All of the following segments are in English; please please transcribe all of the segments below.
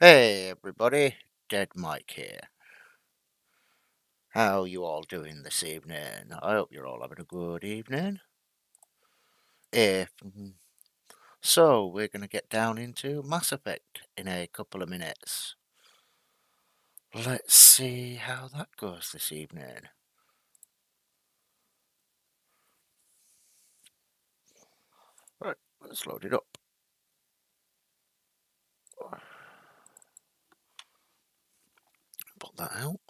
Hey everybody, Dead Mike here. How you all doing this evening? I hope you're all having a good evening. If so, we're going to get down into Mass Effect in a couple of minutes. Let's see how that goes this evening. Right, let's load it up. Put that out.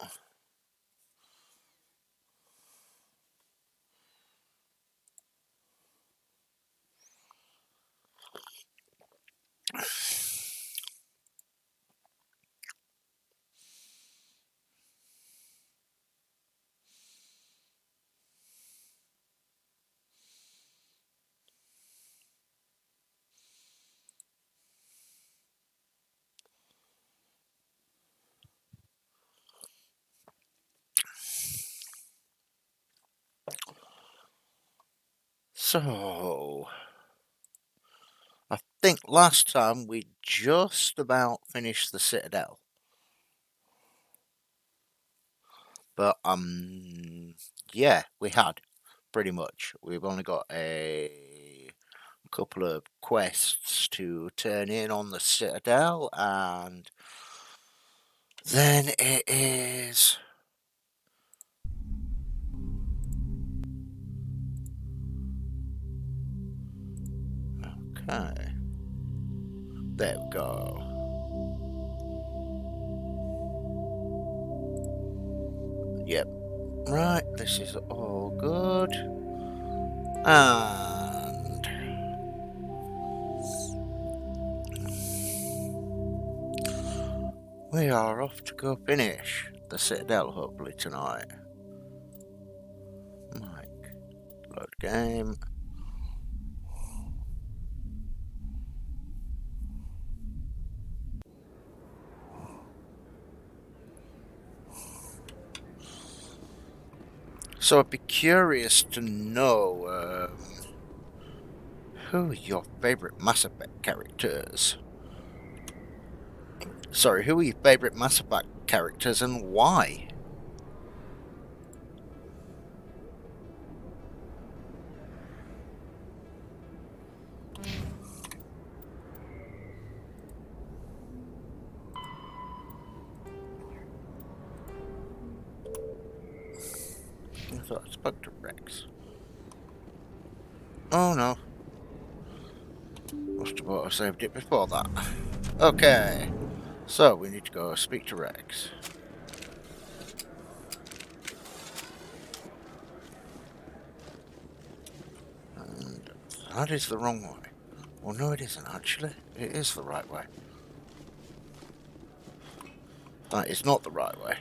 So, I think last time we just about finished the Citadel. But, yeah, we had, pretty much. We've only got a couple of quests to turn in on the Citadel, and then it is... Okay. There we go. Yep. Right, this is all good. And... we are off to go finish the Citadel, hopefully, tonight. Mike. Load game. So I'd be curious to know, who are your favourite Mass Effect characters? Sorry, who are your favourite Mass Effect characters and why? I thought I spoke to Rex. Oh no. Must have auto saved it before that. Okay. So we need to go speak to Rex. And that is the wrong way. Well, no, it isn't actually. It is the right way. That is not the right way.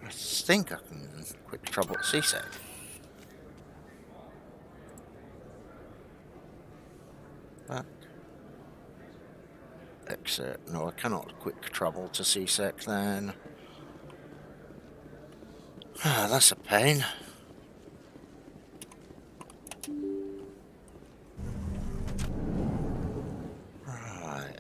I think I can quick travel at CSEC. Back. Exit. No, I cannot quick travel to CSEC then. Ah, that's a pain. Right.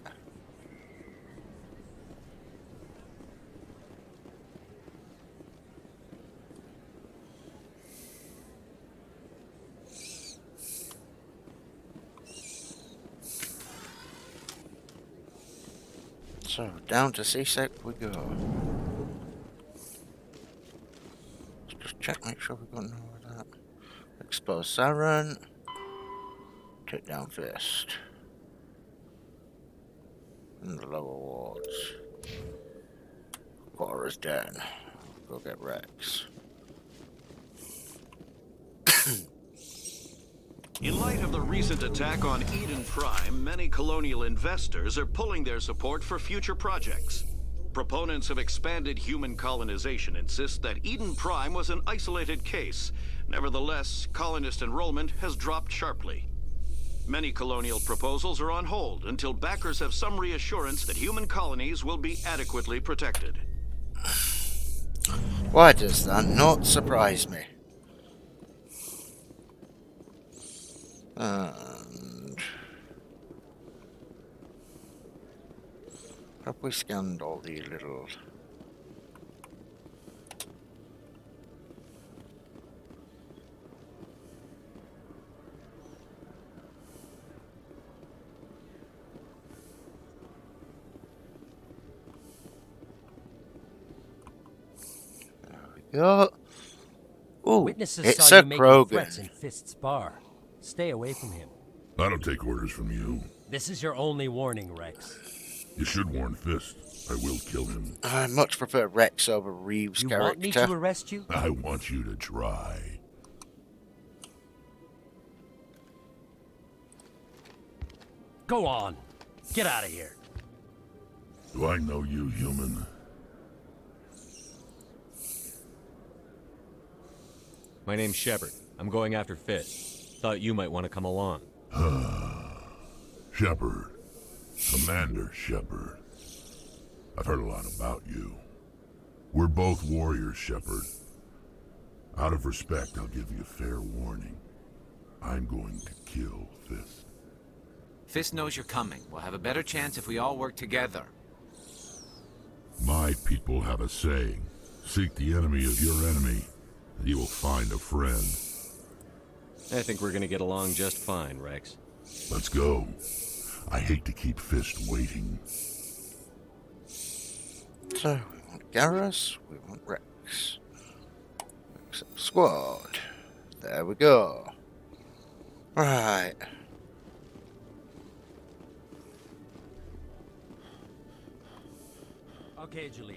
So, down to CSEC we go. Let's just check, make sure we've got none of that. Expose Siren. Take down Fist. In the lower wards. Quara's dead. Go get Rex. In light of the recent attack on Eden Prime, many colonial investors are pulling their support for future projects. Proponents of expanded human colonization insist that Eden Prime was an isolated case. Nevertheless, colonist enrollment has dropped sharply. Many colonial proposals are on hold until backers have some reassurance that human colonies will be adequately protected. Why does that not surprise me? And Have we scanned all the little... Yeah. Ooh, Witnesses it's saw a you making Krogan. threats in Fist's bar. Stay away from him. I don't take orders from you. This is your only warning, Rex. You should warn Fist. I will kill him. I much prefer Rex over Reeves' You character. want me to arrest you? I want you to try. Go on. Get out of here. Do I know you, human? My name's Shepard. I'm going after Fist. Thought you might want to come along. Shepard. Commander Shepard. I've heard a lot about you. We're both warriors, Shepard. Out of respect, I'll give you a fair warning. I'm going to kill Fist. Fist knows you're coming. We'll have a better chance if we all work together. My people have a saying. Seek the enemy of your enemy, and you will find a friend. I think we're gonna get along just fine, Rex. Let's go. I hate to keep Fist waiting. So, we want Garrus, we want Rex. Except squad. There we go. Right. Okay, Jalid.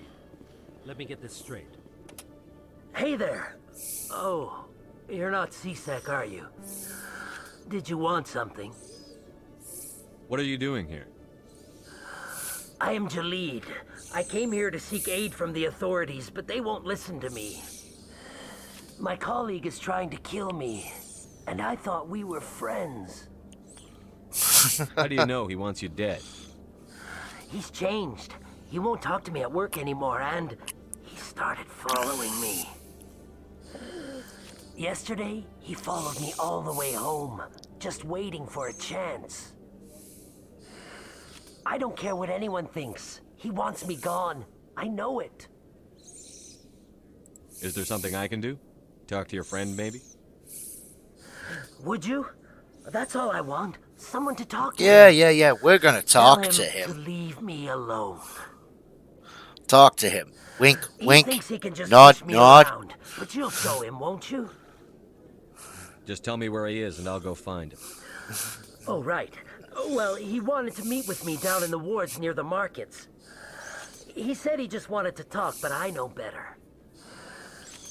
Let me get this straight. Hey there. Oh, you're not CSEC, are you? Did you want something? What are you doing here? I am Jalid. I came here to seek aid from the authorities, but they won't listen to me. My colleague is trying to kill me, and I thought we were friends. How do you know he wants you dead? He's changed. He won't talk to me at work anymore, and he started following me. Yesterday, he followed me all the way home, just waiting for a chance. I don't care what anyone thinks. He wants me gone. I know it. Is there something I can do? Talk to your friend, maybe? Would you? That's all I want. Someone to talk to. Yeah. We're gonna talk Tell to him him. to leave me alone. Talk to him. Wink, He wink. thinks he can just Nod, push me nod. around, but you'll show him, won't you? Just tell me where he is and I'll go find him. Oh, right. Well, he wanted to meet with me down in the wards near the markets. He said he just wanted to talk, but I know better.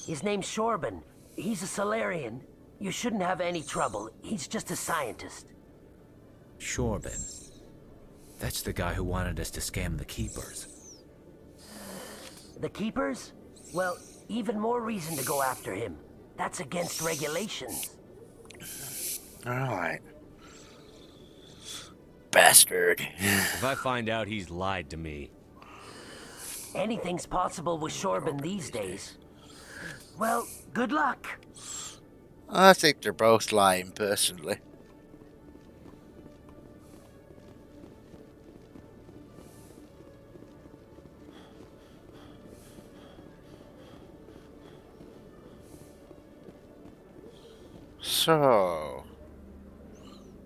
His name's Shorban. He's a Solarian. You shouldn't have any trouble. He's just a scientist. Shorban. That's the guy who wanted us to scam the Keepers. The Keepers? Well, even more reason to go after him. That's against regulations. Alright. Bastard. If I find out he's lied to me, Anything's possible with Shorban these days. Well, good luck. I think they're both lying, personally. So,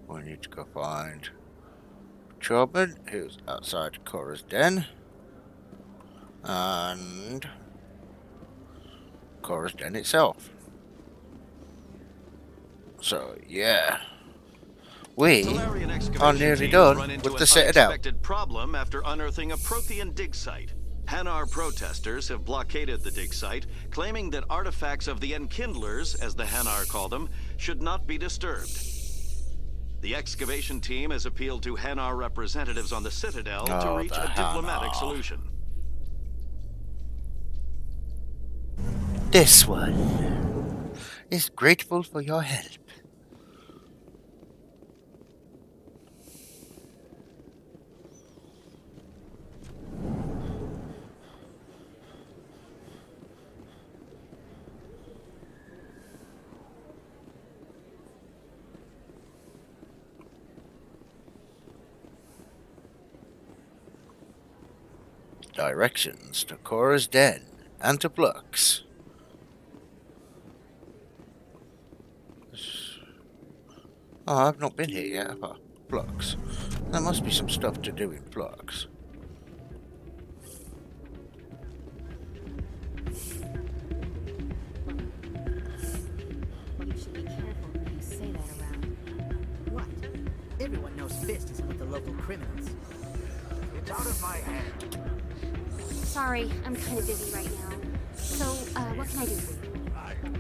we need to go find Chobin, who's outside Cora's den, and Cora's den itself. So, yeah. We Solarian are excavation nearly teams done run into with an the Citadel. unexpected problem after unearthing a Prothean dig site. Hanar protesters have blockaded the dig site, claiming that artifacts of the Enkindlers, as the Hanar call them, should not be disturbed. The excavation team has appealed to Hanar representatives on the Citadel to reach a diplomatic solution. This one is grateful for your help. Directions to Cora's Den and to Flux. Oh, I've not been here yet, have I? Flux. There must be some stuff to do in Flux. You should be careful when you say that around. What? Everyone knows Fist isn't with the local criminals. It's out of my hand. Sorry, I'm kind of busy right now. So, what can I do for you?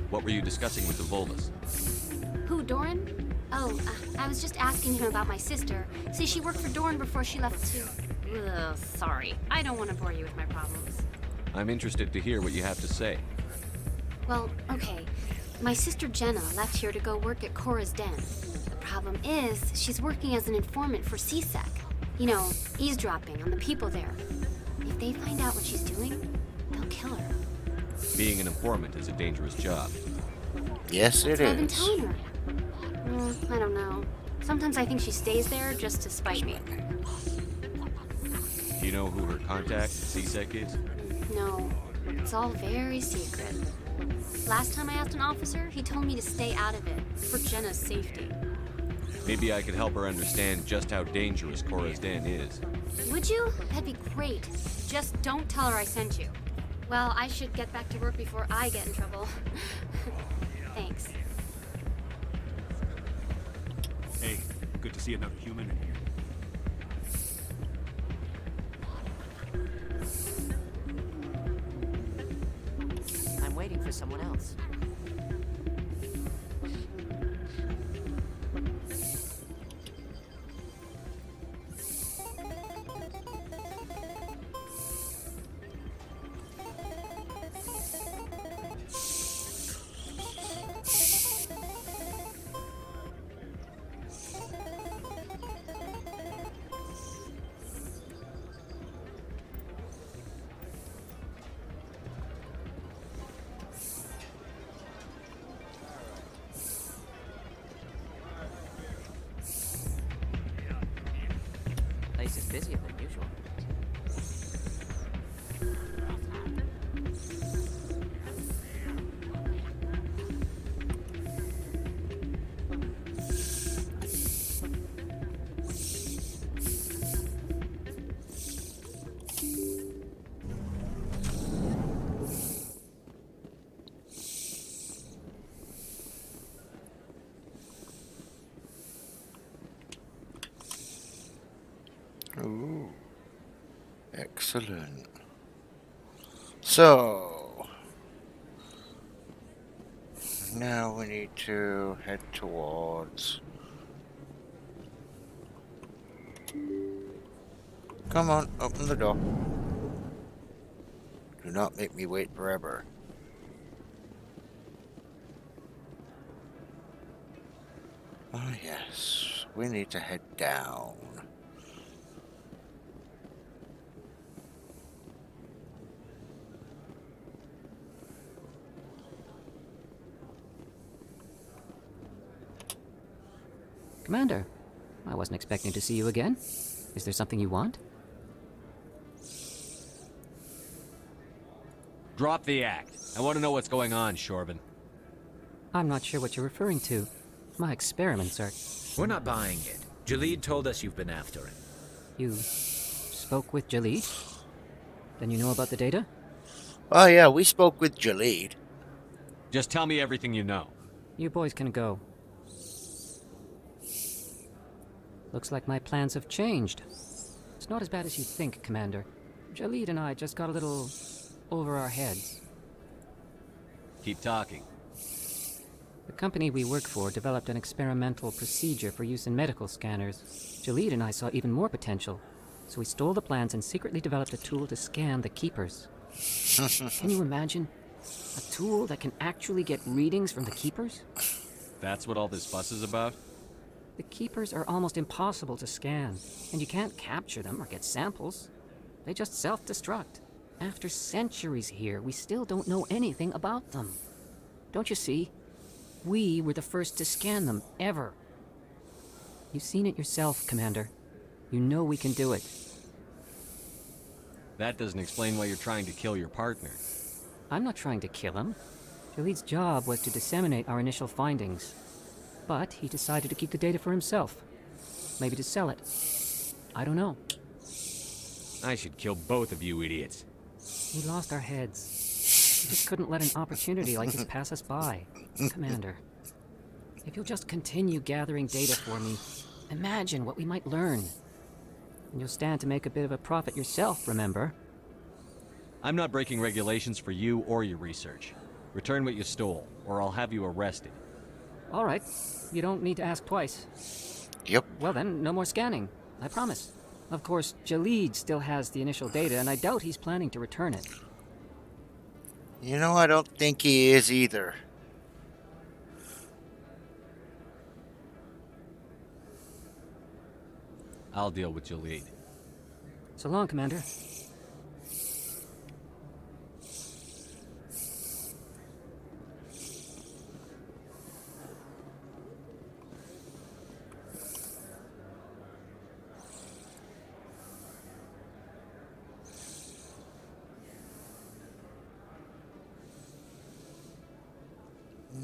What were you discussing with the Volvas? Who, Doran? Oh, I was just asking him about my sister. See, she worked for Doran before she left to... Ugh, sorry. I don't want to bore you with my problems. I'm interested to hear what you have to say. Well, okay. My sister Jenna left here to go work at Cora's Den. The problem is, she's working as an informant for CSEC. You know, eavesdropping on the people there. If they find out what she's doing, they'll kill her. Being an informant is a dangerous job. Yes, it That's what I've been is. telling her. I don't know. Sometimes I think she stays there just to spite me. Do you know who her contact at CSEC is? No, it's all very secret. Last time I asked an officer, he told me to stay out of it, for Jenna's safety. Maybe I could help her understand just how dangerous Cora's Den is. Would you? That'd be great. Just don't tell her I sent you. Well, I should get back to work before I get in trouble. Thanks. Hey, good to see another human in here. I'm waiting for someone else. Place is busier than usual. Ooh. Excellent. So, now we need to head towards... Come on, open the door. Do not make me wait forever. Ah, yes. We need to head down. Commander, I wasn't expecting to see you again. Is there something you want? Drop the act. I want to know what's going on, Shorban. I'm not sure what you're referring to. My experiments are... We're not buying it. Jalid told us you've been after him. You spoke with Jalid? Then you know about the data? Oh yeah, we spoke with Jalid. Just tell me everything you know. You boys can go. Looks like my plans have changed. It's not as bad as you think, Commander. Jalid and I just got a little over our heads. Keep talking. The company we work for developed an experimental procedure for use in medical scanners. Jalid and I saw even more potential, so we stole the plans and secretly developed a tool to scan the Keepers. Can you imagine? A tool that can actually get readings from the Keepers? That's what all this fuss is about? The Keepers are almost impossible to scan, and you can't capture them or get samples. They just self-destruct. After centuries here, we still don't know anything about them. Don't you see? We were the first to scan them, ever. You've seen it yourself, Commander. You know we can do it. That doesn't explain why you're trying to kill your partner. I'm not trying to kill him. Jalid's job was to disseminate our initial findings. But he decided to keep the data for himself. Maybe to sell it. I don't know. I should kill both of you idiots. We lost our heads. We just couldn't let an opportunity like this pass us by. Commander, if you'll just continue gathering data for me, imagine what we might learn. And you'll stand to make a bit of a profit yourself, remember? I'm not breaking regulations for you or your research. Return what you stole, or I'll have you arrested. All right. You don't need to ask twice. Yep. Well then, no more scanning. I promise. Of course, Jalid still has the initial data, and I doubt he's planning to return it. You know, I don't think he is either. I'll deal with Jalid. So long, Commander.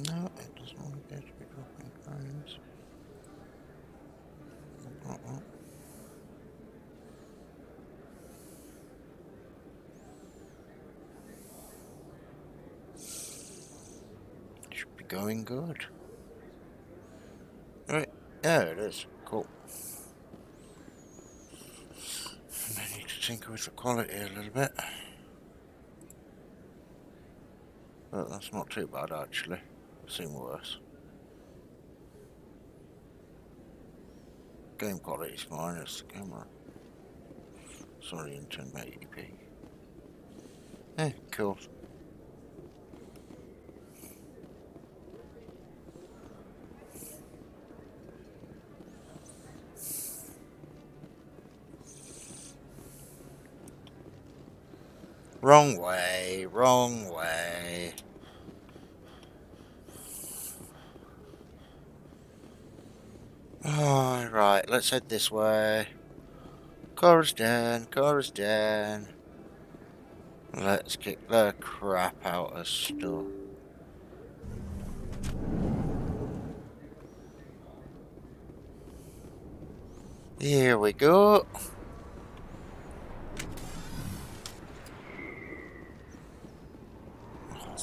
No, it doesn't want to get to be dropping frames. Should be going good. Right, there it is. Cool. I need to tinker with the quality a little bit. But that's not too bad actually. I've seen worse. Game quality is fine, it's the camera. Sorry, in 1080p. Cool. Wrong way, wrong way. Oh, right, let's head this way. Cora's down, Cora's down. Let's kick the crap out of stuff. Here we go.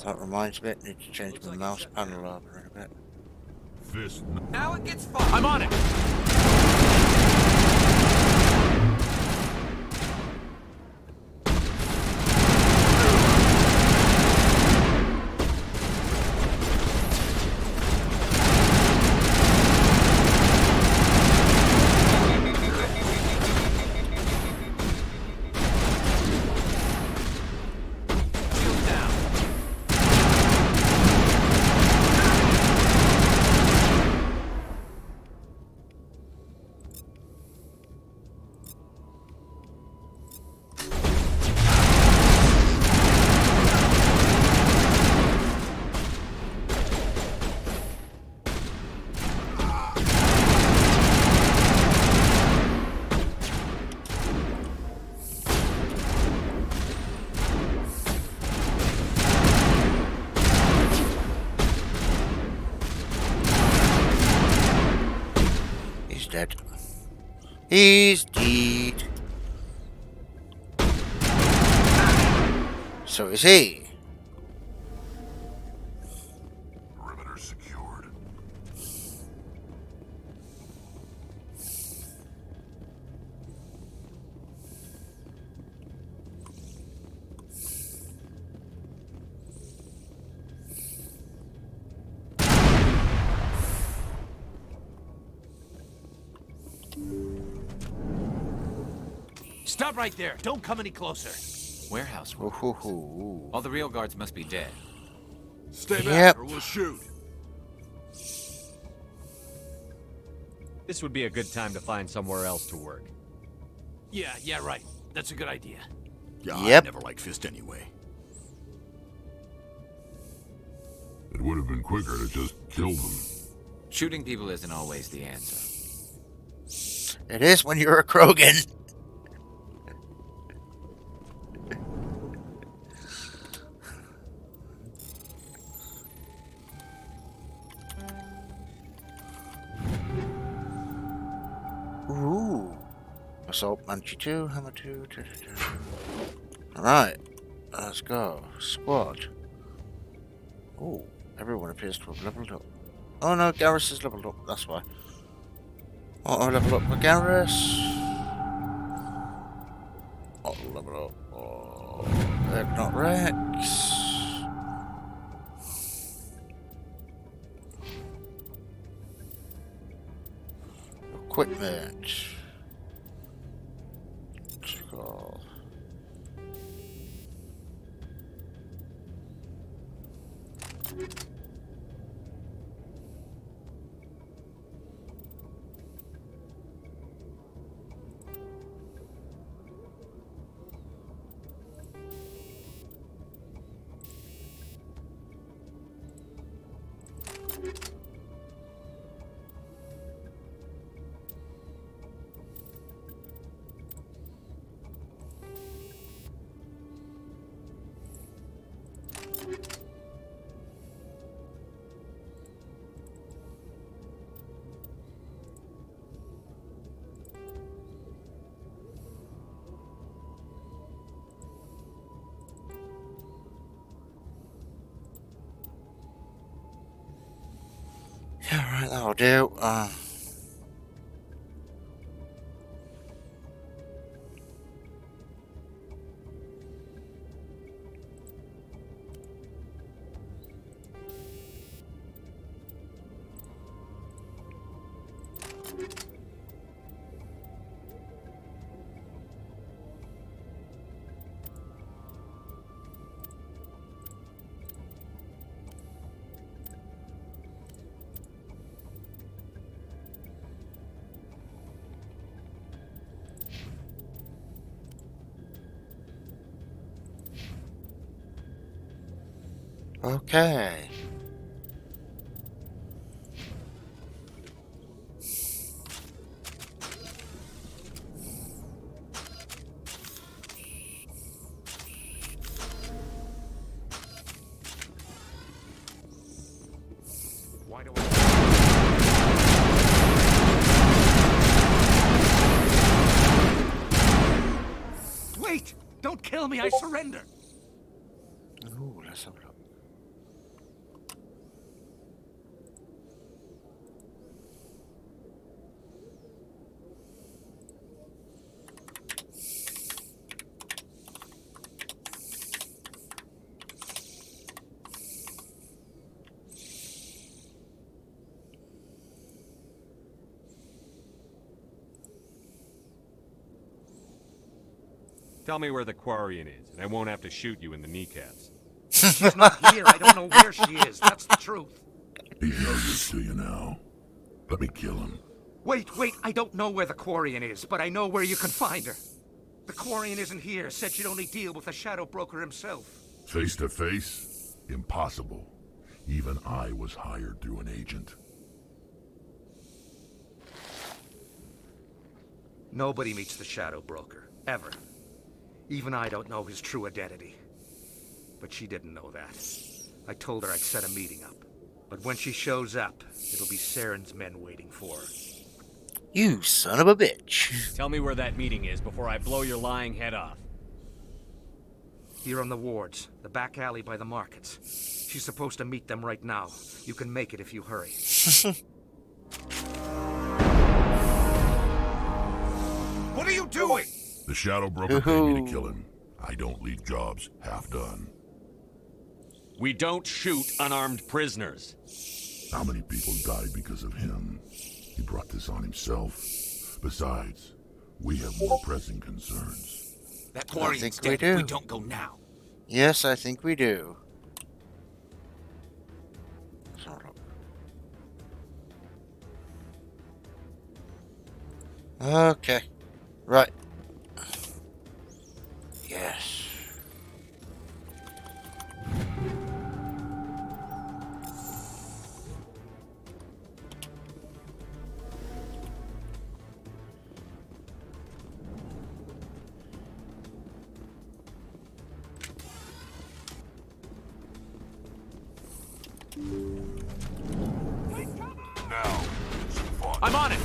That reminds me, I need to change my mouse panel over in a bit. Fist. Now it gets fun. I'm on it! Dead. He's dead. So is he. Perimeter secured. Stop right there. Don't come any closer. Warehouse. Ooh. All the real guards must be dead. Stay back Yep. or we'll shoot. This would be a good time to find somewhere else to work. Yeah, right. That's a good idea. Yeah, Yep. I never liked Fist anyway. It would have been quicker to just kill them. Shooting people isn't always the answer. It is when you're a Krogan. Ooh. Assault Banshee 2, Hammer 2. Alright. Let's go. Squad. Ooh. Everyone appears to have leveled up. Oh no, Garrus is leveled up. That's why. Auto level up for Garrus. Auto level up. Oh, not Rex. Equipment. Go. Yeah, right, that'll do. Okay. Why do Wait! Don't kill me, I surrender! Ooh, let's have a look. Tell me where the Quarian is, and I won't have to shoot you in the kneecaps. She's not here. I don't know where she is. That's the truth. He's no use to you now. Let me kill him. Wait. I don't know where the Quarian is, but I know where you can find her. The Quarian isn't here. Said she'd only deal with the Shadow Broker himself. Face to face? Impossible. Even I was hired through an agent. Nobody meets the Shadow Broker. Ever. Even I don't know his true identity. But she didn't know that. I told her I'd set a meeting up. But when she shows up, it'll be Saren's men waiting for her. You son of a bitch. Tell me where that meeting is before I blow your lying head off. Here on the wards, the back alley by the markets. She's supposed to meet them right now. You can make it if you hurry. What are you doing? The Shadow Broker paid me to kill him. I don't leave jobs half done. We don't shoot unarmed prisoners. How many people died because of him? He brought this on himself. Besides, we have more pressing concerns. That I Quarian's think dead we if do. we don't go now. Yes, I think we do. Okay. Right. Yes. Now, I'm on it!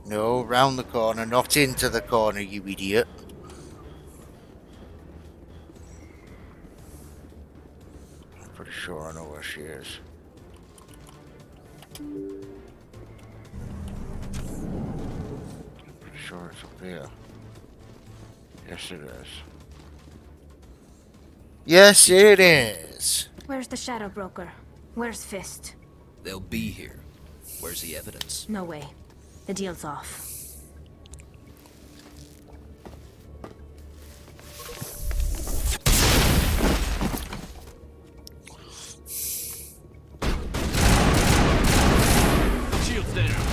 No, round the corner, not into the corner, you idiot. I'm pretty sure I know where she is. I'm pretty sure it's up here. Yes, it is. Yes, it is. Where's the Shadow Broker? Where's Fist? They'll be here. Where's the evidence? No way. The deal's off. Shields down.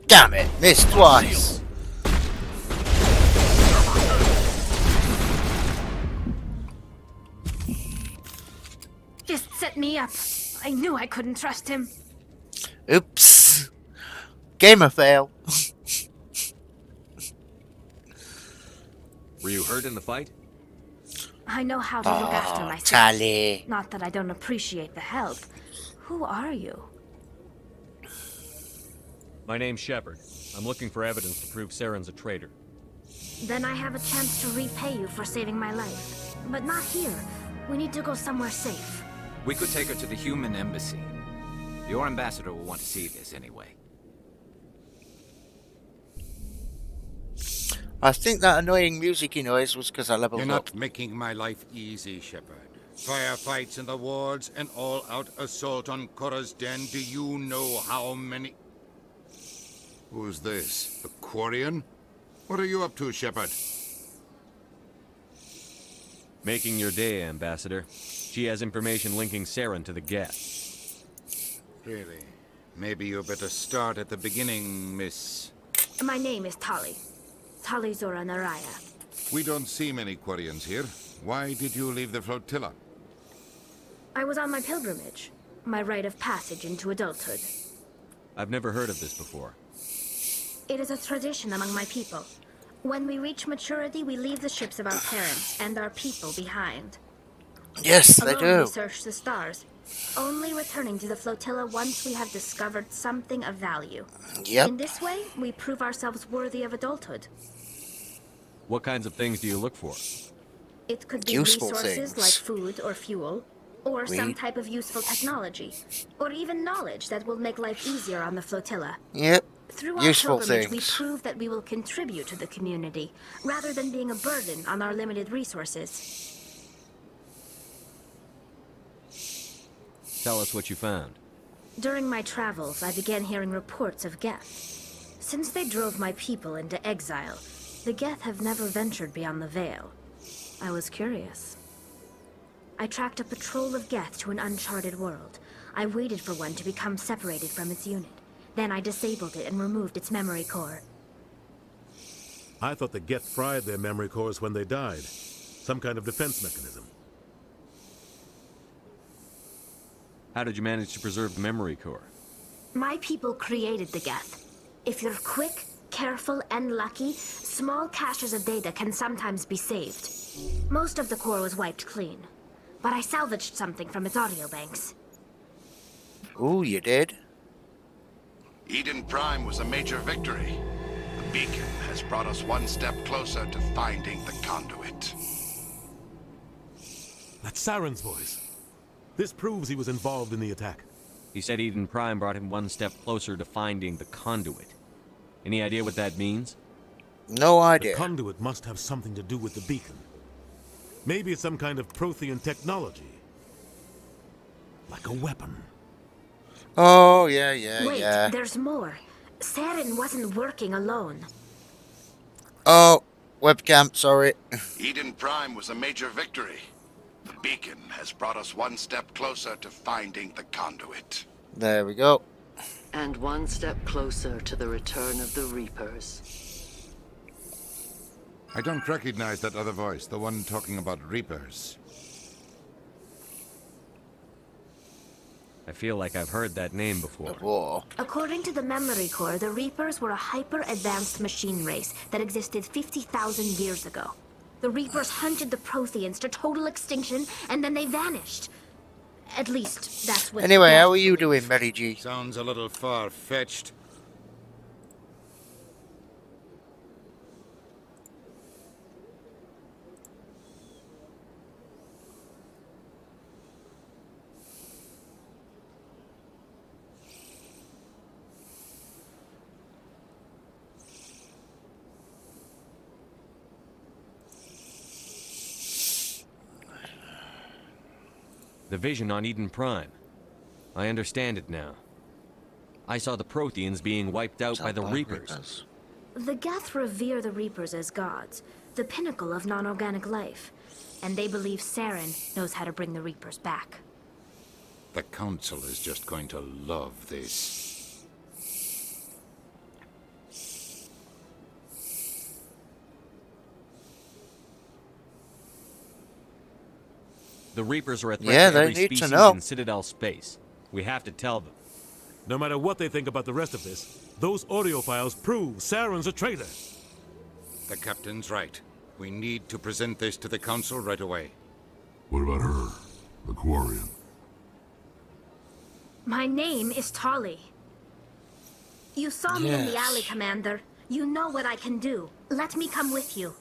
Damn it, missed twice. Fist set me up. I knew I couldn't trust him. Oops. Gamer fail. Were you hurt in the fight? I know how to look after myself. Tally. Not that I don't appreciate the help. Who are you? My name's Shepard. I'm looking for evidence to prove Saren's a traitor. Then I have a chance to repay you for saving my life. But not here. We need to go somewhere safe. We could take her to the human embassy. Your ambassador will want to see this anyway. I think that annoying music noise was because I leveled You're up. not making my life easy, Shepard. Firefights in the wards, an all-out assault on Korra's den. Do you know how many... Who's this? The Quarian? What are you up to, Shepard? Making your day, Ambassador. She has information linking Saren to the Geth. Really? Maybe you better start at the beginning, Miss... My name is Tali. Tali Zora Naraya. We don't see many Quarians here. Why did you leave the flotilla? I was on my pilgrimage. My rite of passage into adulthood. I've never heard of this before. It is a tradition among my people. When we reach maturity, we leave the ships of our parents and our people behind. Yes, they Alone, do. we search the stars, only returning to the flotilla once we have discovered something of value. Yep. In this way, we prove ourselves worthy of adulthood. What kinds of things do you look for? It could be Useful resources things. like food or fuel, or some Weed. type of useful technology, or even knowledge that will make life easier on the flotilla. Yep. Through our Useful pilgrimage, we things. prove that we will contribute to the community, rather than being a burden on our limited resources. Tell us what you found. During my travels, I began hearing reports of Geth. Since they drove my people into exile, the Geth have never ventured beyond the Veil. I was curious. I tracked a patrol of Geth to an uncharted world. I waited for one to become separated from its unit. Then I disabled it and removed its memory core. I thought the Geth fried their memory cores when they died. Some kind of defense mechanism. How did you manage to preserve the memory core? My people created the Geth. If you're quick, careful, and lucky, small caches of data can sometimes be saved. Most of the core was wiped clean, but I salvaged something from its audio banks. Ooh, you did? Eden Prime was a major victory. The beacon has brought us one step closer to finding the conduit. That's Saren's voice. This proves he was involved in the attack. He said Eden Prime brought him one step closer to finding the conduit. Any idea what that means? No idea. The conduit must have something to do with the beacon. Maybe it's some kind of Prothean technology. Like a weapon. Oh, yeah, Wait, yeah. there's more. Saren wasn't working alone. Oh, webcam, sorry. Eden Prime was a major victory. The beacon has brought us one step closer to finding the conduit. There we go. And one step closer to the return of the Reapers. I don't recognize that other voice, the one talking about Reapers. I feel like I've heard that name before. According to the memory core, the Reapers were a hyper-advanced machine race that existed 50,000 years ago. The Reapers hunted the Protheans to total extinction, and then they vanished. At least, that's what... Anyway, how are you doing, Mary G? Sounds a little far-fetched. The vision on Eden Prime. I understand it now. I saw the Protheans being wiped out by the Reapers. The Geth revere the Reapers as gods, the pinnacle of non-organic life. And they believe Saren knows how to bring the Reapers back. The Council is just going to love this. The Reapers are a threat to every species in Citadel space. We have to tell them. No matter what they think about the rest of this, those audio files prove Saren's a traitor. The Captain's right. We need to present this to the Council right away. What about her? The Quarian? My name is Tali. You saw me in the alley, Commander. You know what I can do. Let me come with you.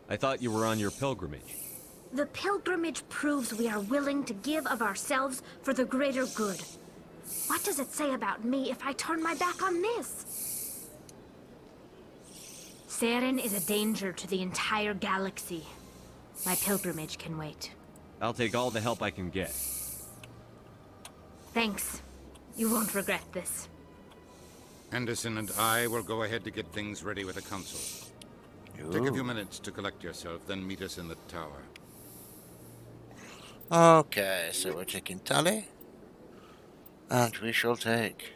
I thought you were on your pilgrimage. The pilgrimage proves we are willing to give of ourselves for the greater good. What does it say about me if I turn my back on this? Saren is a danger to the entire galaxy. My pilgrimage can wait. I'll take all the help I can get. Thanks. You won't regret this. Anderson and I will go ahead to get things ready with the Council. Take a few minutes to collect yourself, then meet us in the tower. Okay, so we're taking Tali. And we shall take...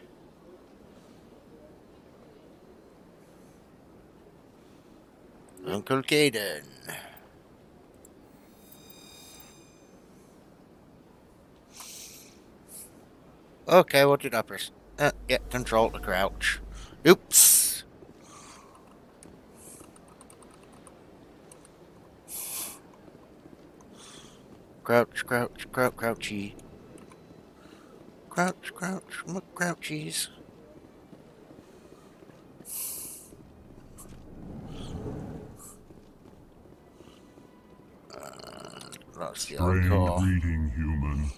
Uncle Caden. Okay, what did I press? Yeah, control to crouch. Oops. Crouch, crouch, crouch, crouchy. Crouch, crouch, crouchies. Strange greeting, human.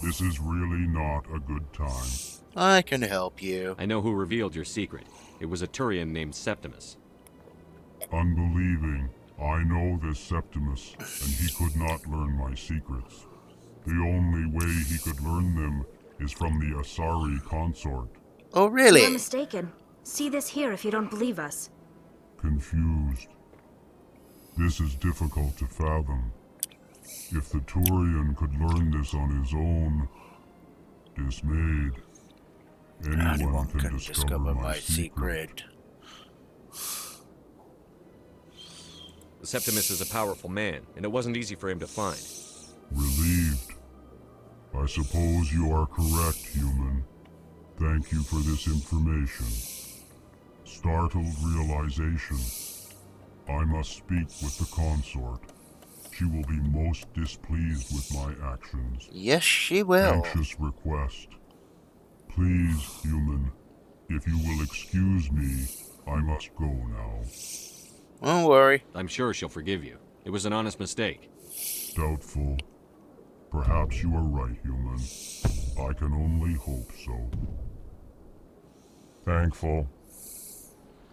This is really not a good time. I can help you. I know who revealed your secret. It was a Turian named Septimus. Unbelieving. I know this Septimus, and he could not learn my secrets. The only way he could learn them is from the Asari consort. Oh, really? You're mistaken. See this here if you don't believe us. Confused. This is difficult to fathom. If the Turian could learn this on his own, dismayed, anyone can discover my secret. Septimus is a powerful man, and it wasn't easy for him to find. Relieved. I suppose you are correct, human. Thank you for this information. Startled realization. I must speak with the consort. She will be most displeased with my actions. Yes, she will. Anxious request. Please, human, if you will excuse me, I must go now. Don't worry. I'm sure she'll forgive you. It was an honest mistake. Doubtful. Perhaps you are right, human. I can only hope so. Thankful.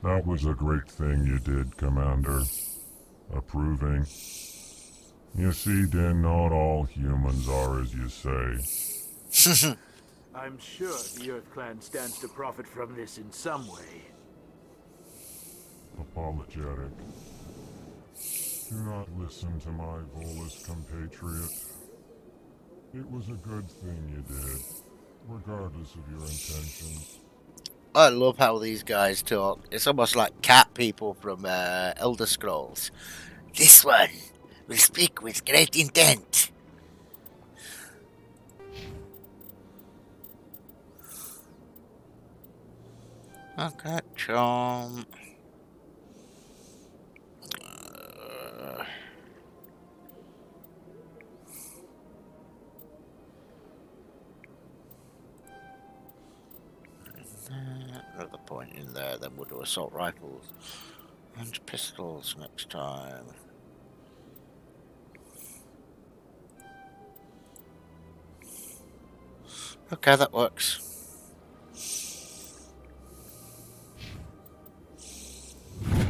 That was a great thing you did, Commander. Approving. You see, Din, not all humans are as you say. I'm sure the Earth Clan stands to profit from this in some way. Apologetic. Do not listen to my Volus compatriot. It was a good thing you did, regardless of your intentions. I love how these guys talk. It's almost like cat people from Elder Scrolls. This one will speak with great intent. Okay, charm. Another point in there, then we'll do assault rifles and pistols next time. Okay, that works.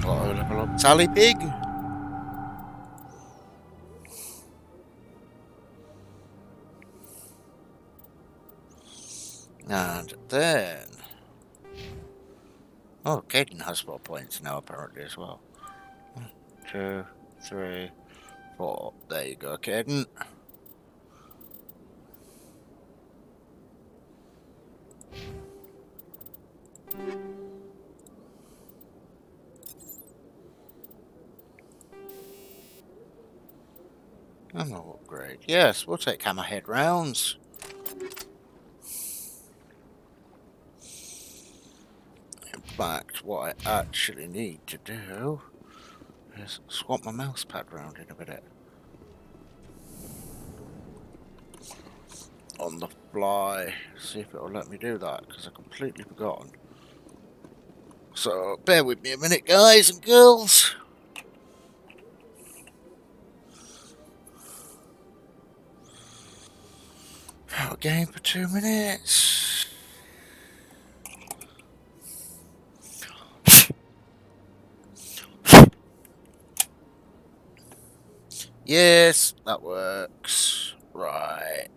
Oh, level up Tally Pig. And then... Oh, Caden has 4 points now apparently as well. 1, 2, 3, 4. There you go, Caden. Ammo upgrade. Yes, we'll take hammerhead rounds. In fact, what I actually need to do is swap my mouse pad round in a minute. On the fly. See if it'll let me do that, because I've completely forgotten. So, bear with me a minute, guys and girls. Out game for 2 minutes. Yes, that works. Right.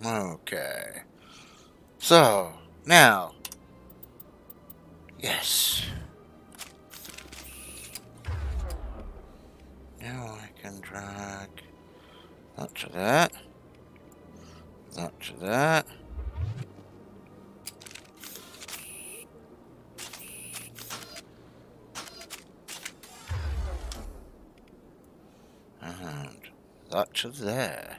Okay. So, now. Yes. Now I can drag that to that. That to that. And that to there.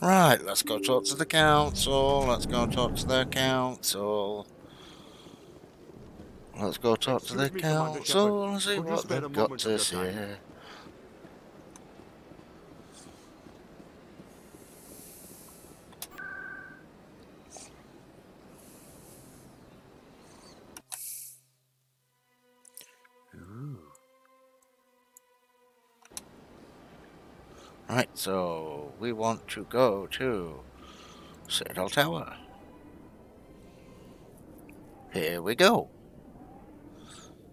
Right, let's go talk to the council. Let's go talk to the council. Let's go talk to the council and see what they've got to say. Right, so we want to go to Citadel Tower. Here we go.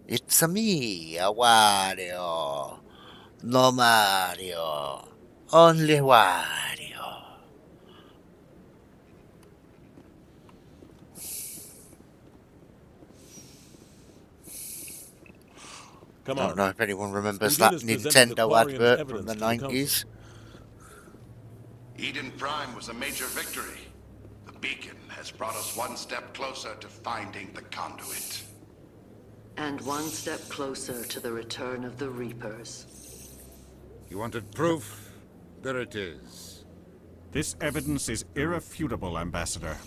It's a me, a Wario. No Mario. Only Wario. Come I on. don't know if anyone remembers Udin that has presented the Nintendo Quarian's advert from evidence the to the council. 90s. Eden Prime was a major victory. The beacon has brought us one step closer to finding the conduit. And one step closer to the return of the Reapers. You wanted proof? There it is. This evidence is irrefutable, Ambassador.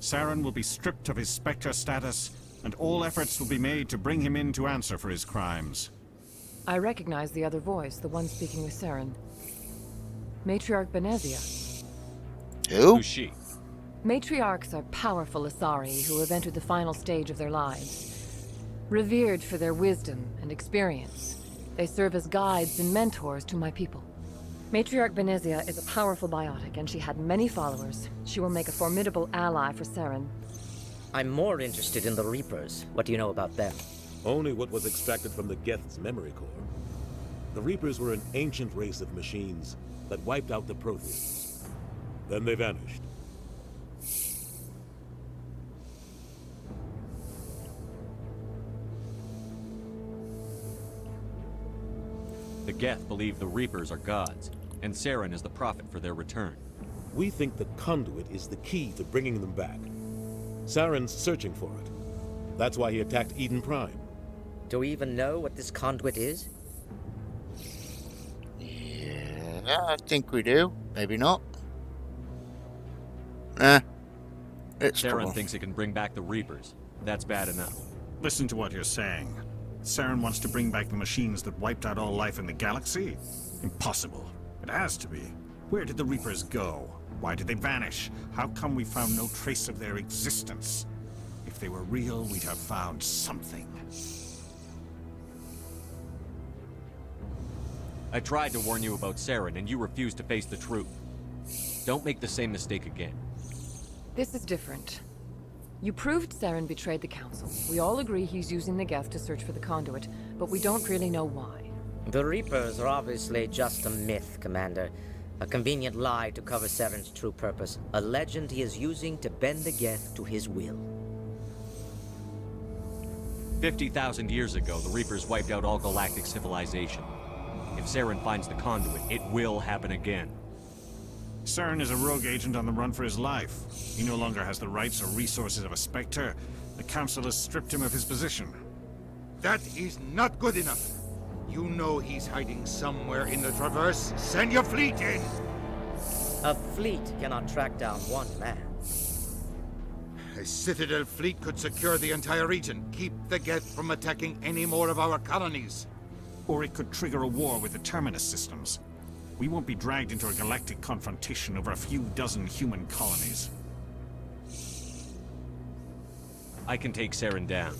Saren will be stripped of his Spectre status, and all efforts will be made to bring him in to answer for his crimes. I recognize the other voice, the one speaking with Saren. Matriarch Benezia. Who? Who's she? Matriarchs are powerful Asari who have entered the final stage of their lives. Revered for their wisdom and experience, they serve as guides and mentors to my people. Matriarch Benezia is a powerful biotic, and she had many followers. She will make a formidable ally for Saren. I'm more interested in the Reapers. What do you know about them? Only what was extracted from the Geth's memory core. The Reapers were an ancient race of machines that wiped out the Protheans. Then they vanished. The Geth believe the Reapers are gods, and Saren is the prophet for their return. We think the conduit is the key to bringing them back. Saren's searching for it. That's why he attacked Eden Prime. Do we even know what this conduit is? Yeah, I think we do. Maybe not. It's Saren trouble. thinks it can bring back the Reapers. That's bad enough. Listen to what you're saying. Saren wants to bring back the machines that wiped out all life in the galaxy? Impossible. It has to be. Where did the Reapers go? Why did they vanish? How come we found no trace of their existence? If they were real, we'd have found something. I tried to warn you about Saren, and you refused to face the truth. Don't make the same mistake again. This is different. You proved Saren betrayed the Council. We all agree he's using the Geth to search for the conduit, but we don't really know why. The Reapers are obviously just a myth, Commander. A convenient lie to cover Saren's true purpose. A legend he is using to bend the Geth to his will. 50,000 years ago, the Reapers wiped out all galactic civilization. If Saren finds the conduit, it will happen again. Saren is a rogue agent on the run for his life. He no longer has the rights or resources of a Spectre. The Council has stripped him of his position. That is not good enough. You know he's hiding somewhere in the Traverse. Send your fleet in! A fleet cannot track down one man. A Citadel fleet could secure the entire region. Keep the Geth from attacking any more of our colonies. Or it could trigger a war with the Terminus systems. We won't be dragged into a galactic confrontation over a few dozen human colonies. I can take Saren down.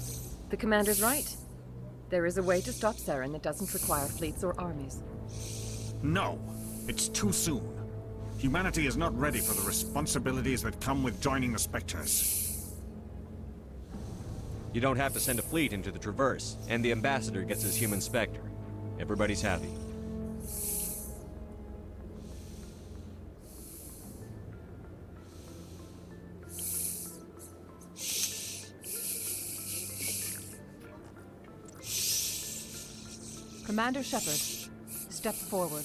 The Commander's right. There is a way to stop Saren that doesn't require fleets or armies. No, it's too soon. Humanity is not ready for the responsibilities that come with joining the Spectres. You don't have to send a fleet into the Traverse, and the Ambassador gets his human Spectre. Everybody's happy. Commander Shepard, step forward.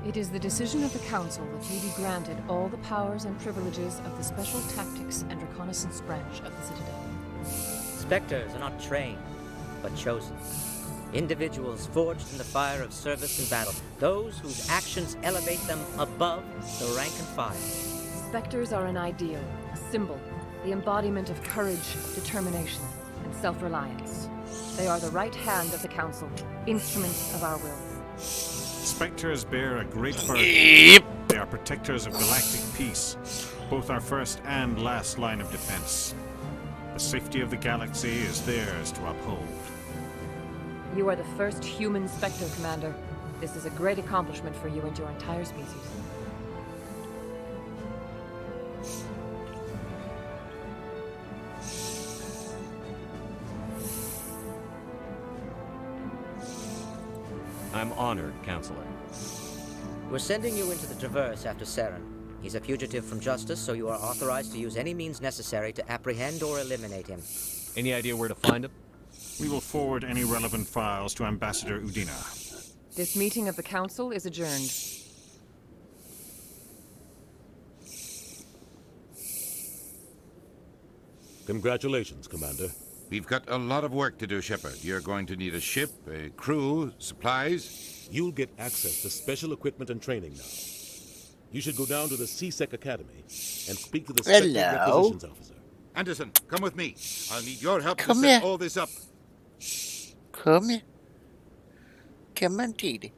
It is the decision of the Council that you be granted all the powers and privileges of the Special Tactics and Reconnaissance branch of the Citadel. Spectres are not trained, but chosen. Individuals forged in the fire of service and battle. Those whose actions elevate them above the rank and file. Spectres are an ideal, a symbol, the embodiment of courage, determination, and self-reliance. They are the right hand of the Council, instruments of our will. Spectres bear a great burden. They are protectors of galactic peace, both our first and last line of defense. The safety of the galaxy is theirs to uphold. You are the first human Spectre, Commander. This is a great accomplishment for you and your entire species. I'm honored, Counselor. We're sending you into the Traverse after Saren. He's a fugitive from justice, so you are authorized to use any means necessary to apprehend or eliminate him. Any idea where to find him? We will forward any relevant files to Ambassador Udina. This meeting of the Council is adjourned. Congratulations, Commander. We've got a lot of work to do, Shepard. You're going to need a ship, a crew, supplies. You'll get access to special equipment and training now. You should go down to the CSEC Academy and speak to the Spectre Requisitions Officer. Anderson, come with me. I'll need your help Come to here. set all this up. Come here. Come on, Didi.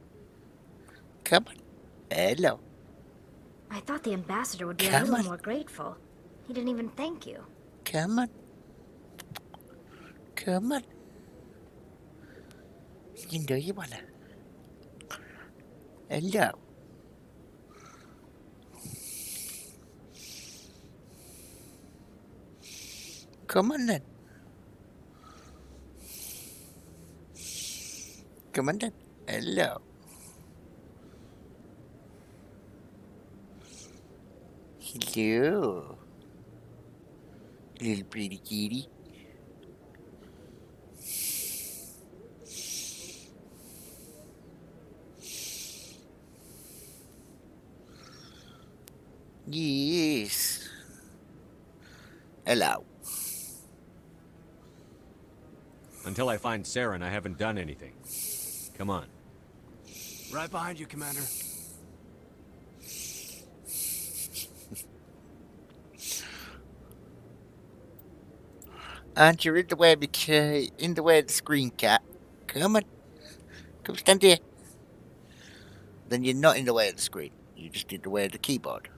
Come on. Hello. I thought the ambassador would be a Come little on. more grateful. He didn't even thank you. Come on. Come on. You know you wanna. Hello. Come on then. Come on then. Hello. Hello. Little pretty kitty. Yes. Hello. Until I find Saren, I haven't done anything. Come on. Right behind you, Commander. And you're in the way of the screen, cat. Come on. Come stand here. Then you're not in the way of the screen. You're just in the way of the keyboard.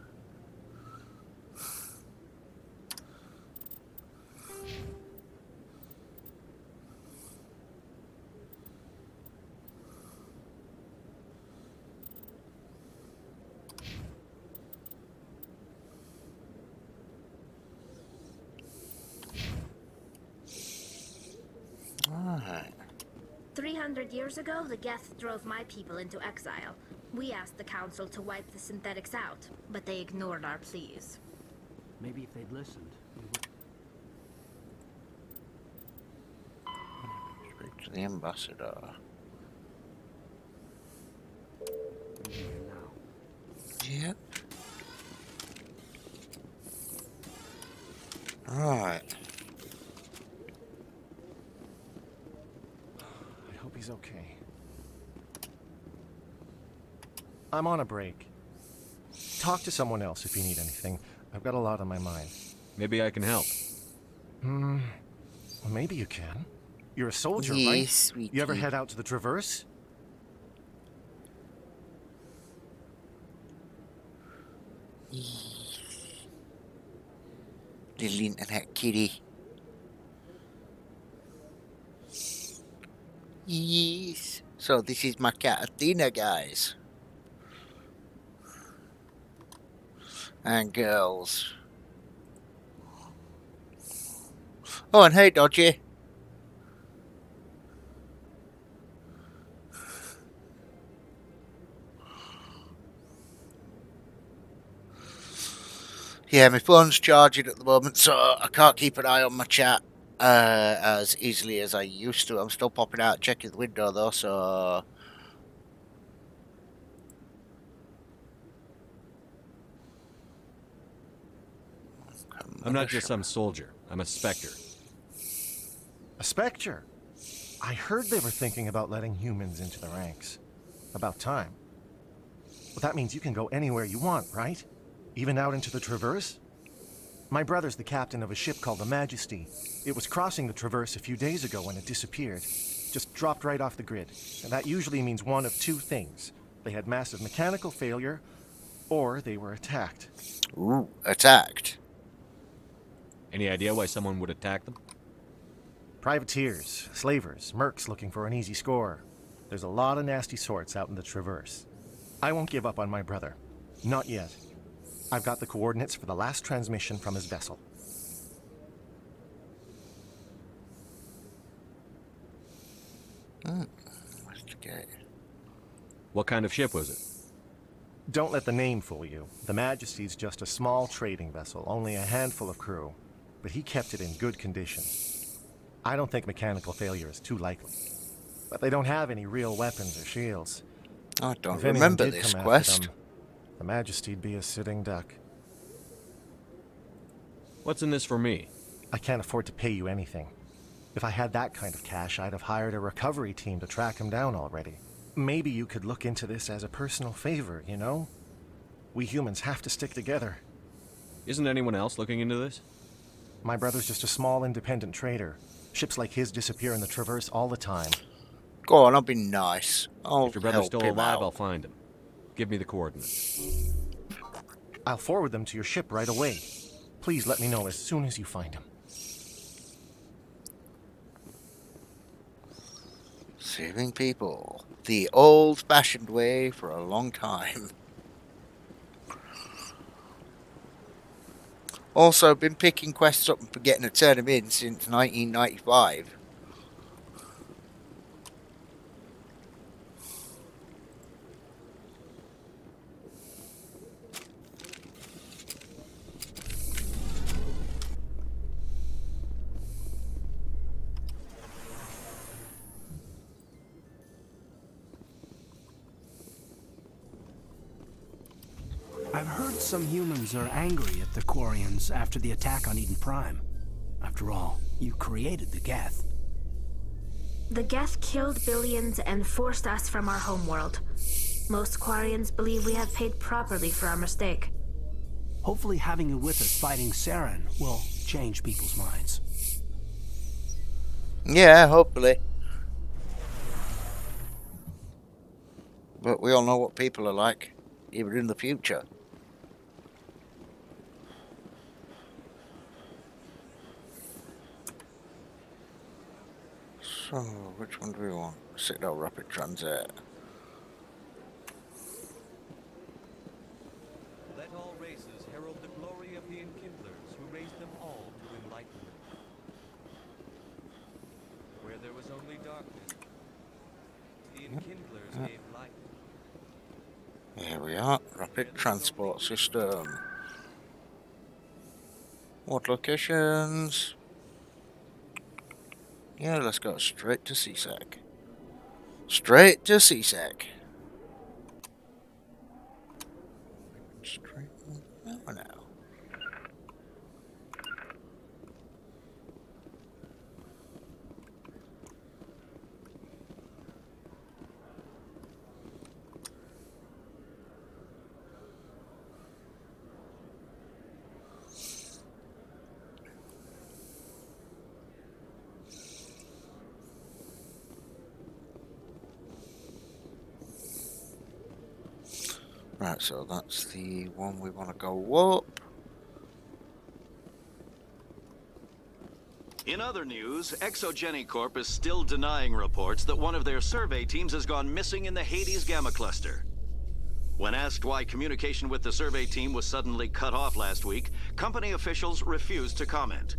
Alright. 300 years ago, the Geth drove my people into exile. We asked the Council to wipe the synthetics out, but they ignored our pleas. Maybe if they'd listened, we would... Speak to the ambassador. Yep. Right. I hope he's okay. I'm on a break. Talk to someone else if you need anything. I've got a lot on my mind. Maybe I can help. Well, maybe you can. You're a soldier, Yes, right? sweetie. You ever head out to the Traverse? Little internet kitty. Yes. So this is my cat Athena, guys. And girls. Oh, and hey, Dodgy. Yeah, my phone's charging at the moment, so I can't keep an eye on my chat as easily as I used to. I'm still popping out, checking the window though, so... I'm not just some soldier. I'm a Spectre. A Spectre? I heard they were thinking about letting humans into the ranks. About time. Well, that means you can go anywhere you want, right? Even out into the Traverse? My brother's the captain of a ship called the Majesty. It was crossing the Traverse a few days ago when it disappeared. Just dropped right off the grid. And that usually means one of two things. They had massive mechanical failure, or they were attacked. Ooh, attacked. Any idea why someone would attack them? Privateers, slavers, mercs looking for an easy score. There's a lot of nasty sorts out in the Traverse. I won't give up on my brother. Not yet. I've got the coordinates for the last transmission from his vessel. Investigate. What kind of ship was it? Don't let the name fool you. The Majesty's just a small trading vessel, only a handful of crew. But he kept it in good condition. I don't think mechanical failure is too likely. But they don't have any real weapons or shields. I don't If anyone remember did this come quest. after them, the Majesty'd be a sitting duck. What's in this for me? I can't afford to pay you anything. If I had that kind of cash, I'd have hired a recovery team to track him down already. Maybe you could look into this as a personal favor, you know? We humans have to stick together. Isn't anyone else looking into this? My brother's just a small independent trader. Ships like his disappear in the Traverse all the time. Go on, I'll be nice. I'll If your brother's help still him alive, out. I'll find him. Give me the coordinates. I'll forward them to your ship right away. Please let me know as soon as you find them. Saving people. The old-fashioned way for a long time. Also, been picking quests up and forgetting to turn them in since 1995. I've heard some humans are angry at the Quarians after the attack on Eden Prime. After all, you created the Geth. The Geth killed billions and forced us from our homeworld. Most Quarians believe we have paid properly for our mistake. Hopefully having you with us fighting Saren will change people's minds. Yeah, hopefully. But we all know what people are like, even in the future. So, which one do we want? Citadel Rapid Transit. Let all races herald the glory of the Enkindlers who raised them all to enlightenment. Where there was only darkness, the Enkindlers gave light. Here we are, Rapid Transport System. What locations? Yeah, let's go straight to CSEC. Straight to CSEC. Straight now. Right, so that's the one we want to go up. In other news, Exogeny Corp is still denying reports that one of their survey teams has gone missing in the Hades Gamma Cluster. When asked why communication with the survey team was suddenly cut off last week, company officials refused to comment.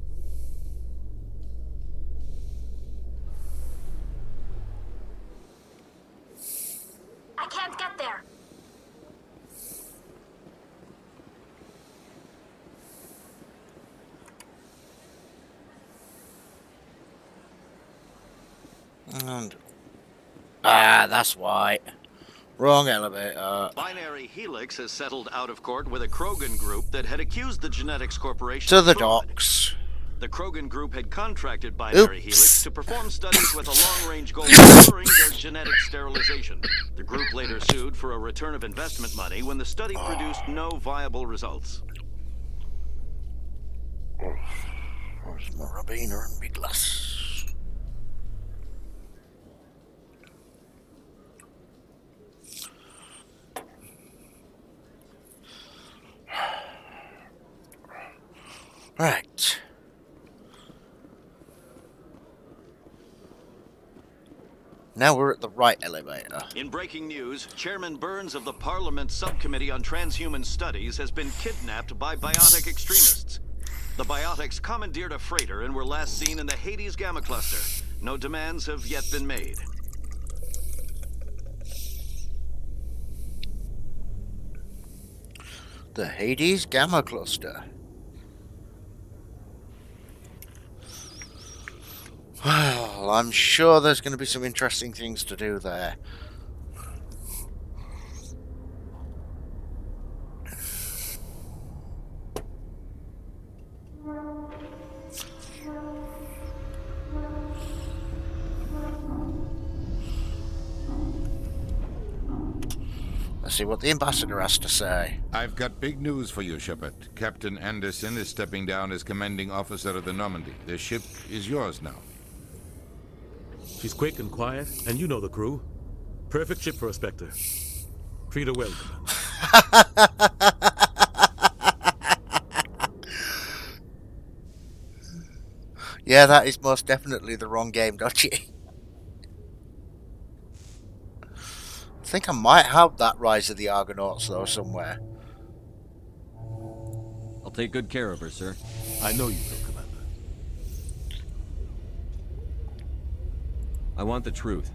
I can't get there. And that's why. Wrong elevator. Binary Helix has settled out of court with a Krogan group that had accused the Genetics Corporation To of the fraud. docks. The Krogan group had contracted Binary Helix to perform studies with a long-range goal of ensuring their genetic sterilization. The group later sued for a return of investment money when the study produced no viable results. Where's my Rabiner and my glass? Right. Now we're at the right elevator. In breaking news, Chairman Burns of the Parliament Subcommittee on Transhuman Studies has been kidnapped by biotic extremists. The biotics commandeered a freighter and were last seen in the Hades Gamma Cluster. No demands have yet been made. The Hades Gamma Cluster. Well, I'm sure there's going to be some interesting things to do there. Let's see what the ambassador has to say. I've got big news for you, Shepard. Captain Anderson is stepping down as commanding officer of the Normandy. The ship is yours now. She's quick and quiet, and you know the crew. Perfect ship for a Spectre. Treat her well, Commander. Yeah, that is most definitely the wrong game, Dodgy. I think I might have that Rise of the Argonauts, though, somewhere. I'll take good care of her, sir. I know you will, Commander. I want the truth.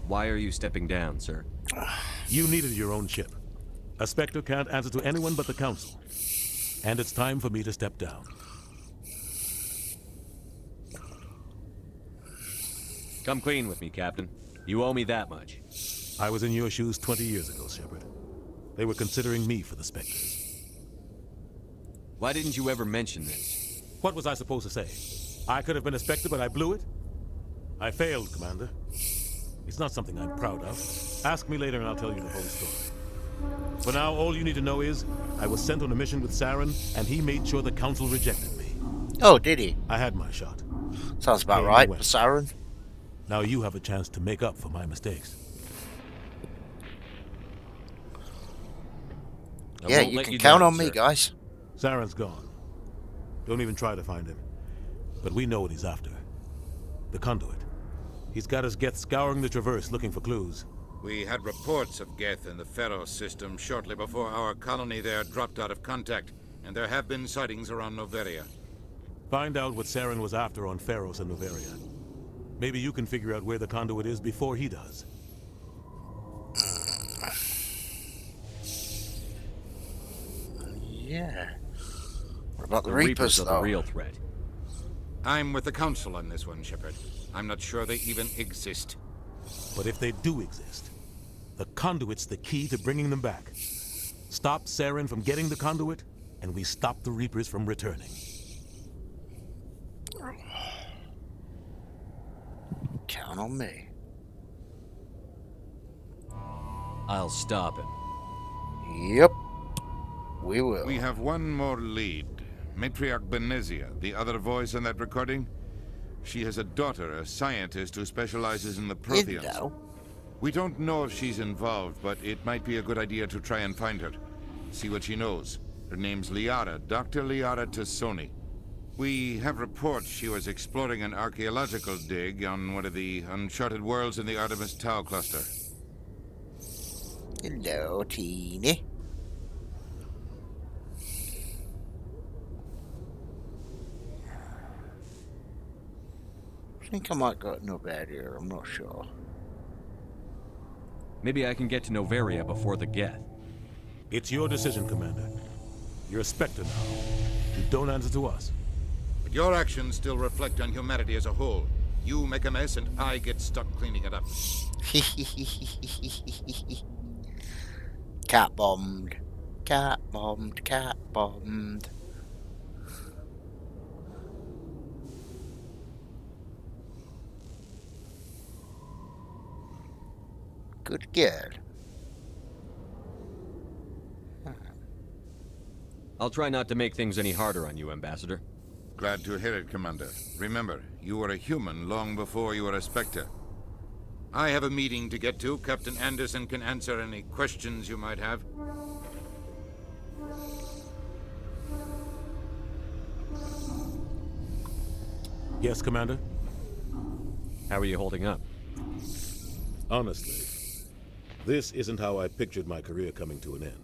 Why are you stepping down, sir? You needed your own ship. A Spectre can't answer to anyone but the Council. And it's time for me to step down. Come clean with me, Captain. You owe me that much. I was in your shoes 20 years ago, Shepard. They were considering me for the Spectres. Why didn't you ever mention this? What was I supposed to say? I could have been a Spectre, but I blew it? I failed, Commander. It's not something I'm proud of. Ask me later and I'll tell you the whole story. For now, all you need to know is, I was sent on a mission with Saren, and he made sure the Council rejected me. Oh, did he? I had my shot. Sounds about right for Saren. Now you have a chance to make up for my mistakes. Yeah, you can count on me, guys. Saren's gone. Don't even try to find him. But we know what he's after. The conduit. He's got his Geth scouring the Traverse looking for clues. We had reports of Geth in the Pharos system shortly before our colony there dropped out of contact, and there have been sightings around Noveria. Find out what Saren was after on Pharos and Noveria. Maybe you can figure out where the conduit is before he does. Yeah. What about the Reapers though? are the real threat. I'm with the Council on this one, Shepard. I'm not sure they even exist. But if they do exist, the conduit's the key to bringing them back. Stop Saren from getting the conduit, and we stop the Reapers from returning. Count on me. I'll stop him. Yep. We will. We have one more lead. Matriarch Benezia, the other voice in that recording. She has a daughter, a scientist who specializes in the Protheans. We don't know if she's involved, but it might be a good idea to try and find her. See what she knows. Her name's Liara, Dr. Liara Tassoni. We have reports she was exploring an archaeological dig on one of the uncharted worlds in the Artemis Tau cluster. Hello, Teeny. I think I might go to Noveria, I'm not sure. Maybe I can get to Noveria before the Geth. It's your decision, Commander. You're a Spectre now. You don't answer to us. But your actions still reflect on humanity as a whole. You make a mess and I get stuck cleaning it up. Cat bombed. Cat bombed. Cat bombed. Good girl. I'll try not to make things any harder on you, Ambassador. Glad to hear it, Commander. Remember, you were a human long before you were a Spectre. I have a meeting to get to. Captain Anderson can answer any questions you might have. Yes, Commander? How are you holding up? Honestly, this isn't how I pictured my career coming to an end.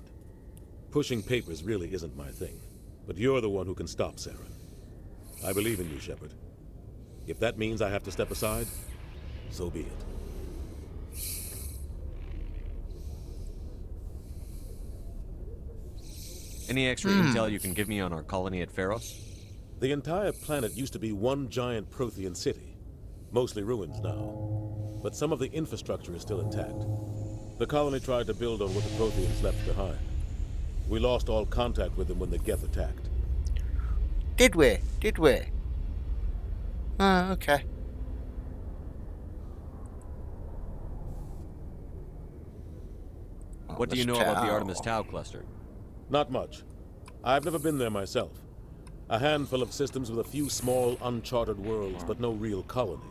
Pushing papers really isn't my thing, but you're the one who can stop Saren. I believe in you, Shepard. If that means I have to step aside, so be it. Any extra intel you can give me on our colony at Pharos? The entire planet used to be one giant Prothean city, mostly ruins now. But some of the infrastructure is still intact. The colony tried to build on what the Protheans left behind. We lost all contact with them when the Geth attacked. Did we? Did we? Oh, okay. What do you know about the Artemis Tau cluster? Not much. I've never been there myself. A handful of systems with a few small, uncharted worlds, but no real colonies.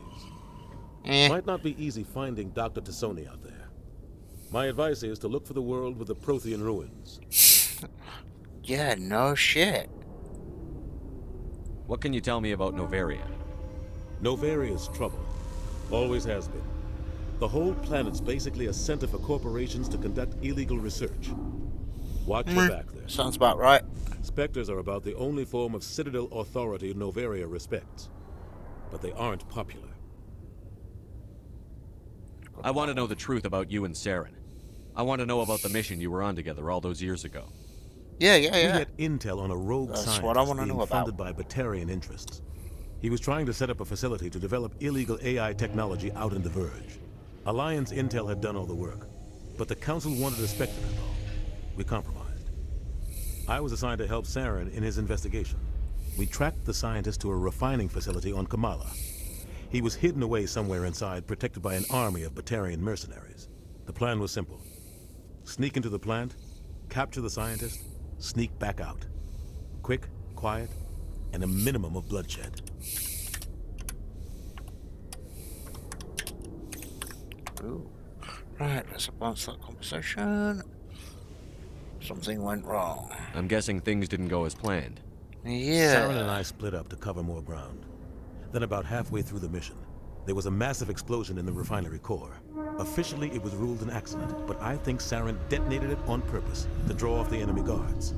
Might not be easy finding Dr. Tassoni out there. My advice is to look for the world with the Prothean ruins. Yeah, no shit. What can you tell me about Novaria? Novaria's trouble. Always has been. The whole planet's basically a center for corporations to conduct illegal research. Watch your back there. Sounds about right. Spectres are about the only form of Citadel authority Novaria respects. But they aren't popular. I want to know the truth about you and Saren. I want to know about the mission you were on together all those years ago. Yeah. We had intel on a rogue scientist what I want to being know about. funded by Batarian interests. He was trying to set up a facility to develop illegal AI technology out in the Verge. Alliance intel had done all the work, but the Council wanted a Spectre involved. We compromised. I was assigned to help Saren in his investigation. We tracked the scientist to a refining facility on Kamala. He was hidden away somewhere inside, protected by an army of Batarian mercenaries. The plan was simple. Sneak into the plant, capture the scientist, sneak back out. Quick, quiet, and a minimum of bloodshed. Ooh. Right, let's advance that conversation. Something went wrong. I'm guessing things didn't go as planned. Yeah. Saren and I split up to cover more ground. Then about halfway through the mission, there was a massive explosion in the refinery core. Officially, it was ruled an accident, but I think Saren detonated it on purpose to draw off the enemy guards.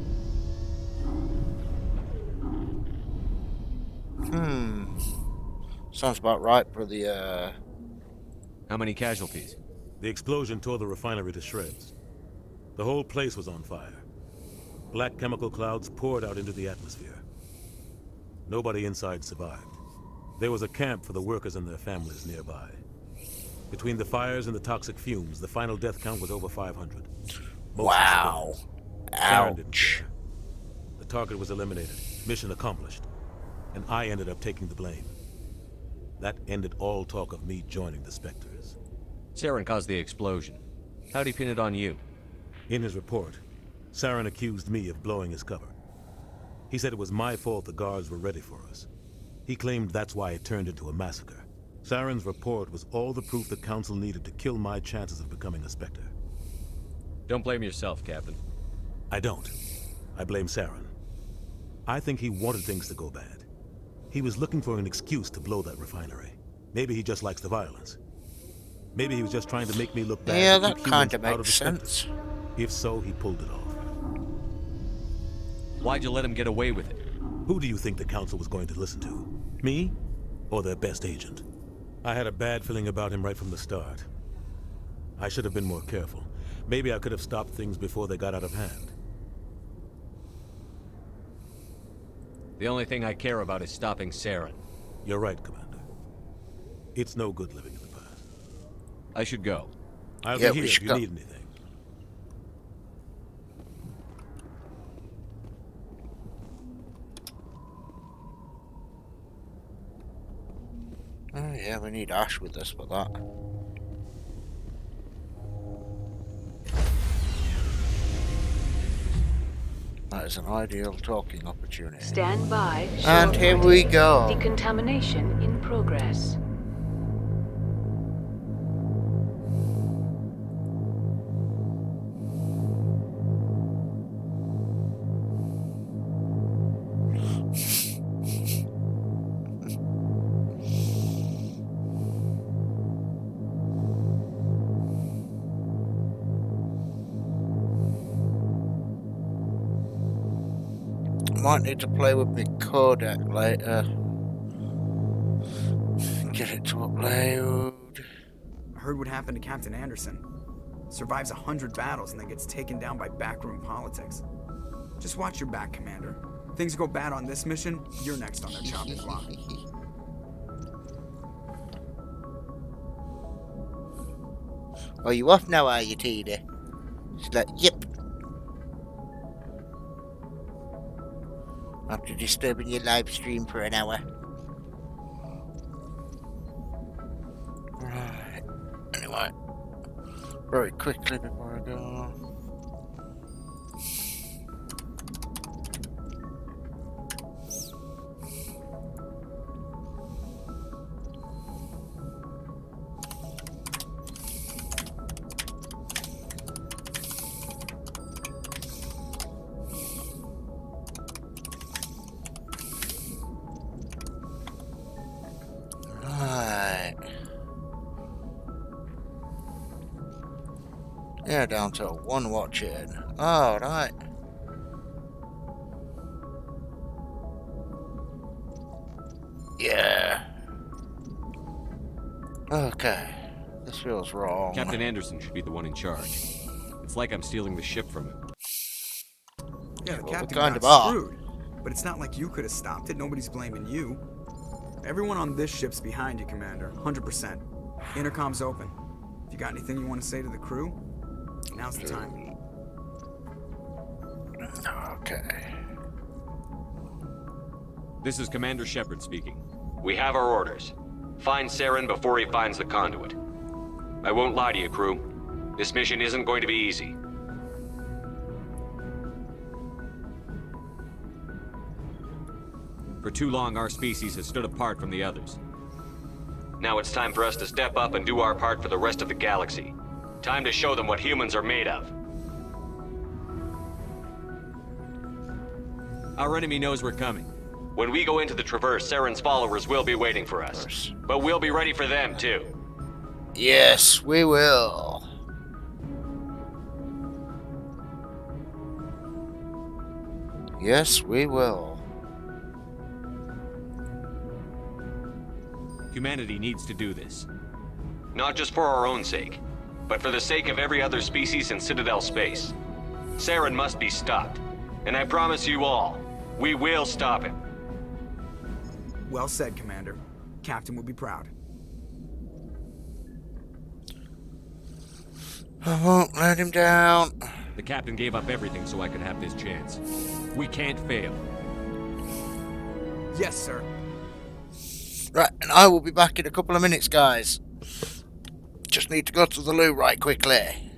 Sounds about right for the, How many casualties? The explosion tore the refinery to shreds. The whole place was on fire. Black chemical clouds poured out into the atmosphere. Nobody inside survived. There was a camp for the workers and their families nearby. Between the fires and the toxic fumes, the final death count was over 500. Wow. Saren didn't care. The target was eliminated, mission accomplished, and I ended up taking the blame. That ended all talk of me joining the Spectres. Saren caused the explosion. How'd he pin it on you? In his report, Saren accused me of blowing his cover. He said it was my fault the guards were ready for us. He claimed that's why it turned into a massacre. Saren's report was all the proof the Council needed to kill my chances of becoming a Spectre. Don't blame yourself, Captain. I don't. I blame Saren. I think he wanted things to go bad. He was looking for an excuse to blow that refinery. Maybe he just likes the violence. Maybe he was just trying to make me look bad. Yeah, to that keep kind humans of out makes the Spectres. sense. If so, he pulled it off. Why'd you let him get away with it? Who do you think the Council was going to listen to? Me? Or their best agent? I had a bad feeling about him right from the start. I should have been more careful. Maybe I could have stopped things before they got out of hand. The only thing I care about is stopping Saren. You're right, Commander. It's no good living in the past. I should go. I'll be here if you need anything. Oh yeah, we need Ash with us for that. That is an ideal talking opportunity. Stand by. And here we go. Decontamination in progress. Might need to play with my codec later. Get it to upload. I heard what happened to Captain Anderson. Survives 100 battles and then gets taken down by backroom politics. Just watch your back, Commander. Things go bad on this mission, you're next on their chopping block. Are you off now, are you, Tina? She's like, yep. After disturbing your live stream for an hour. Right. Anyway. Very quickly before I go. Yeah, down to 1 watching. Alright. Yeah. Okay. This feels wrong. Captain Anderson should be the one in charge. It's like I'm stealing the ship from him. Yeah, the Well, we captain kind got of are. screwed. But it's not like you could have stopped it. Nobody's blaming you. Everyone on this ship's behind you, Commander. 100%. Intercom's open. If you got anything you want to say to the crew, now's the time. Okay. This is Commander Shepard speaking. We have our orders. Find Saren before he finds the conduit. I won't lie to you, crew. This mission isn't going to be easy. For too long, our species has stood apart from the others. Now it's time for us to step up and do our part for the rest of the galaxy. Time to show them what humans are made of. Our enemy knows we're coming. When we go into the Traverse, Saren's followers will be waiting for us. But we'll be ready for them, too. Yes, we will. Yes, we will. Humanity needs to do this. Not just for our own sake, but for the sake of every other species in Citadel space. Saren must be stopped. And I promise you all, we will stop him. Well said, Commander. Captain will be proud. I won't let him down. The captain gave up everything so I could have this chance. We can't fail. Yes, sir. Right, and I will be back in a couple of minutes, guys. Just need to go to the loo right quickly.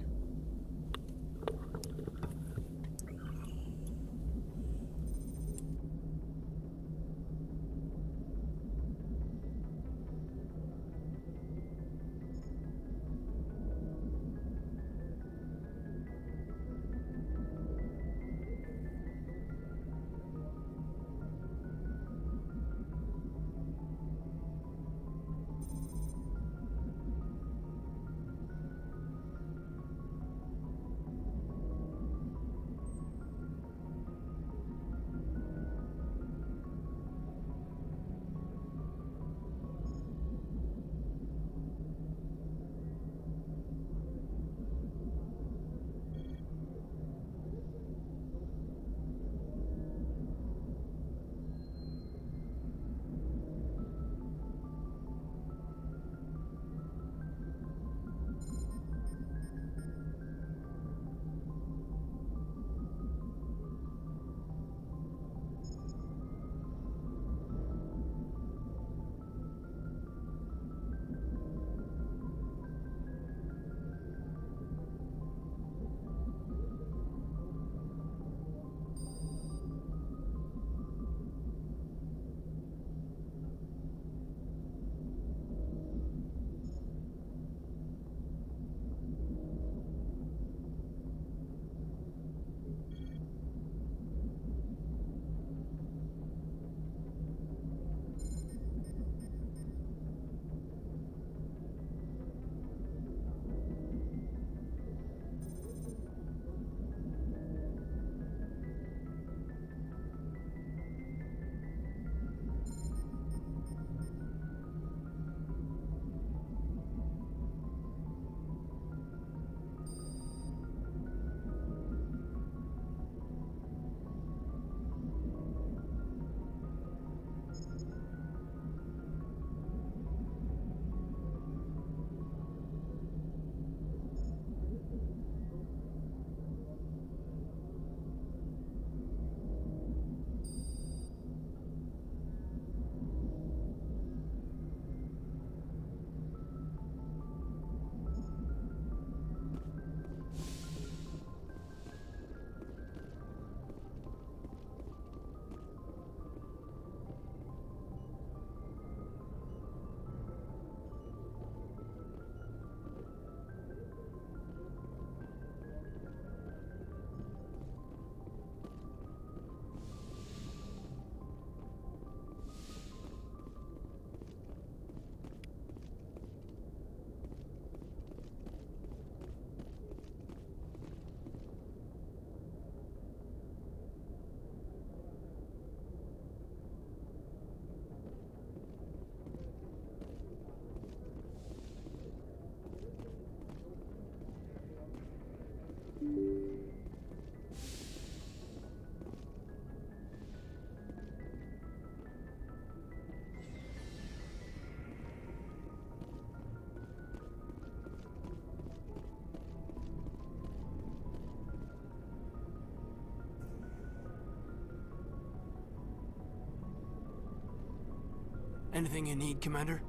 Anything you need, Commander?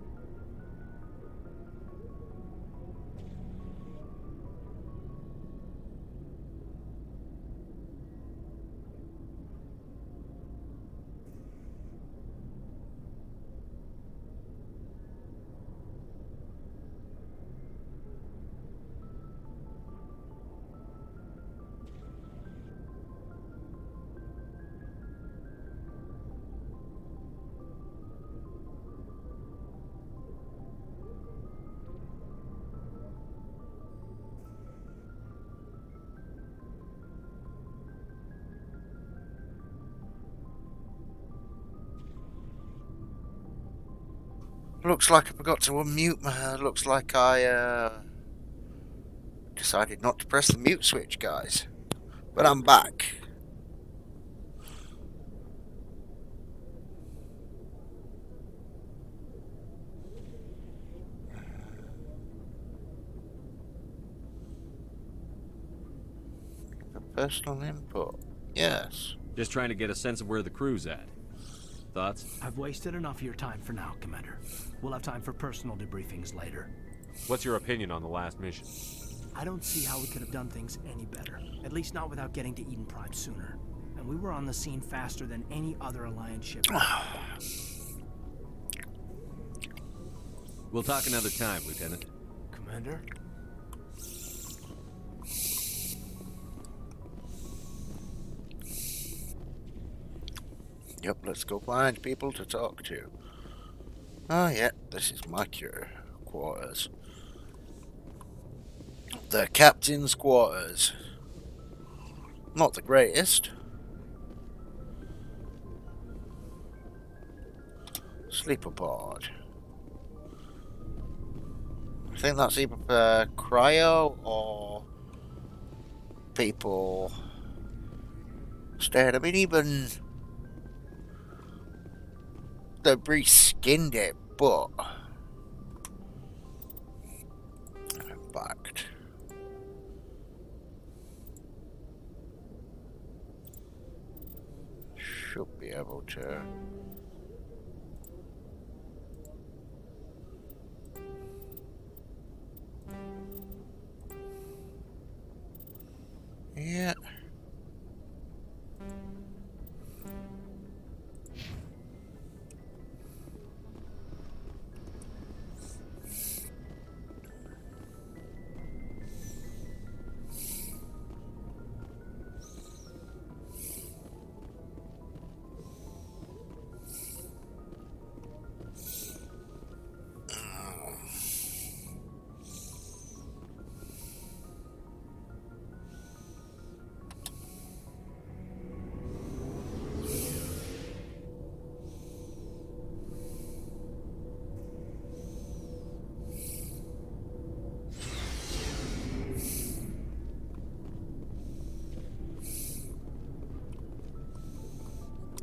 Looks like I forgot to unmute my... Looks like I decided not to press the mute switch, guys. But I'm back. Personal input. Yes. Just trying to get a sense of where the crew's at. Thoughts? I've wasted enough of your time for now, Commander. We'll have time for personal debriefings later. What's your opinion on the last mission? I don't see how we could have done things any better. At least not without getting to Eden Prime sooner. And we were on the scene faster than any other Alliance ship. We'll talk another time, Lieutenant. Commander? Yep, let's go find people to talk to. Oh yeah, this is my quarters. The captain's quarters. Not the greatest. Sleep aboard. I think that's either for cryo or people staying. I mean, even they reskinned it, but in fact, should be able to. Yeah.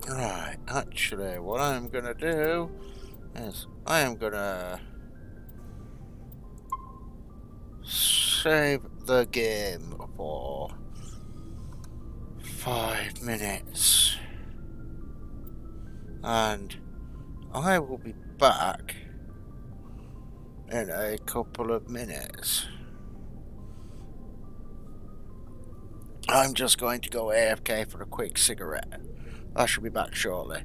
Right, actually, what I'm gonna do is I am gonna save the game for 5 minutes, and I will be back in a couple of minutes. I'm just going to go AFK for a quick cigarette. I shall be back shortly.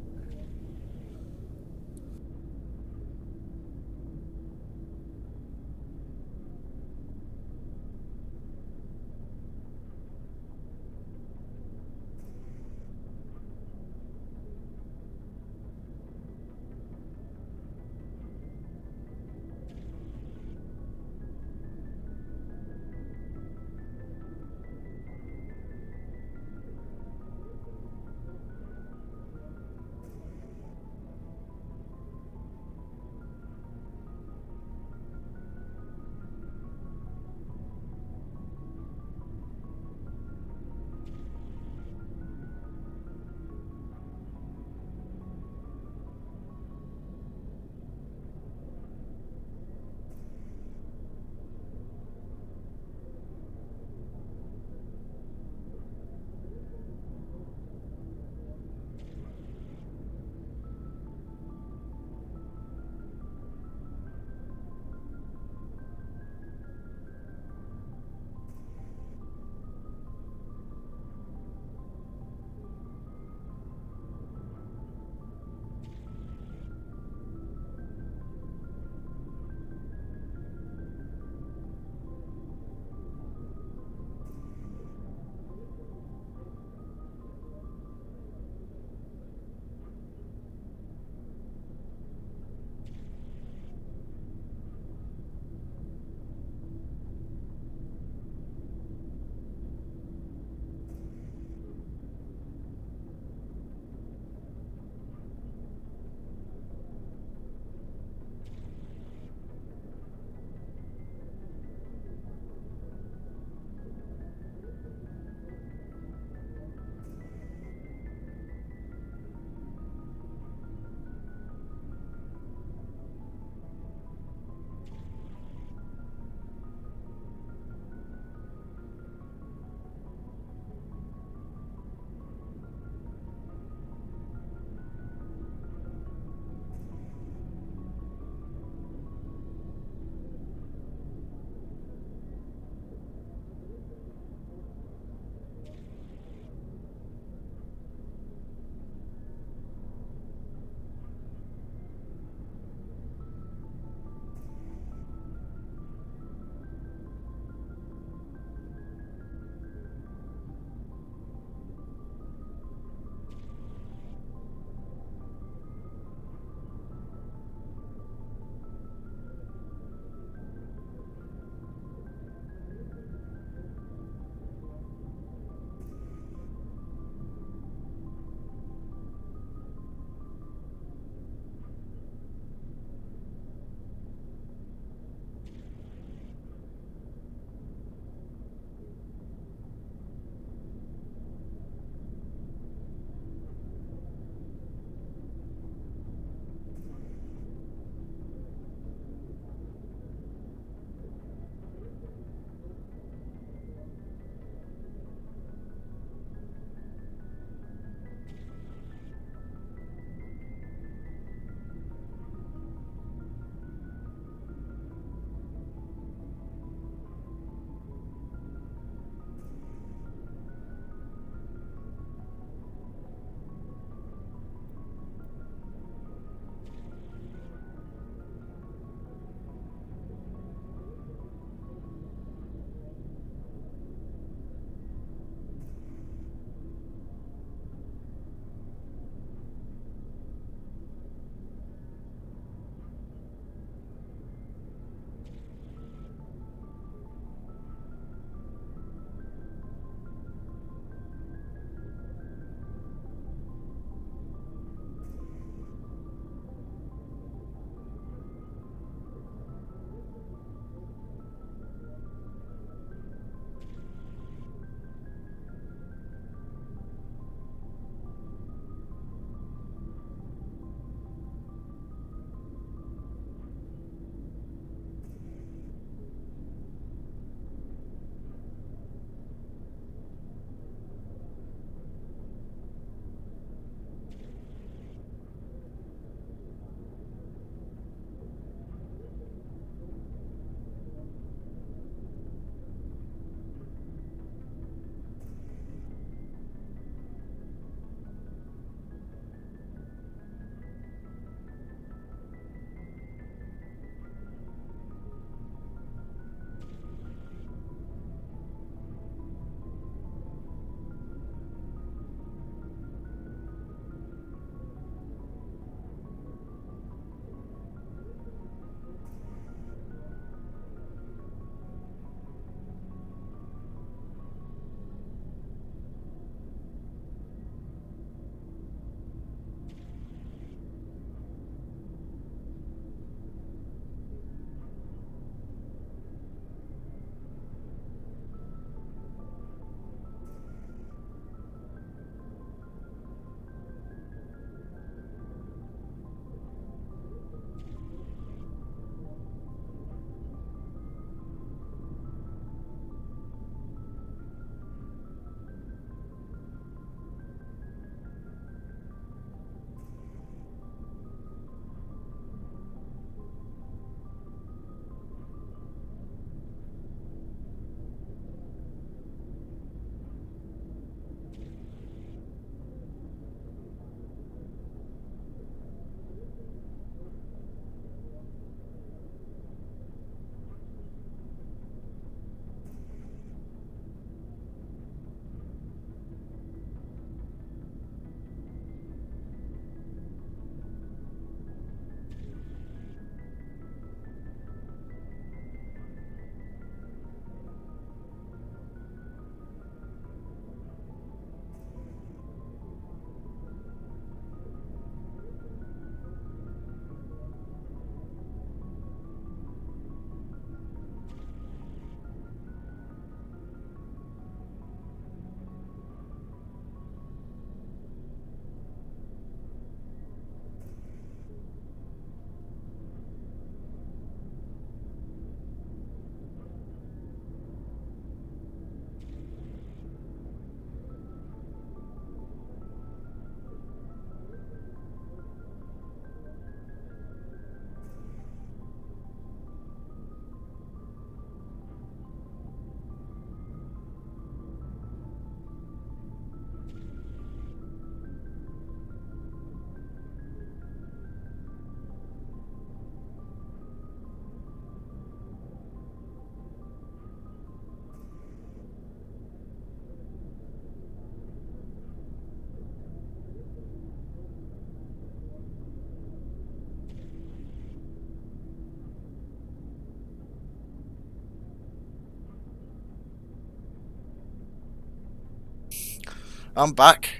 I'm back.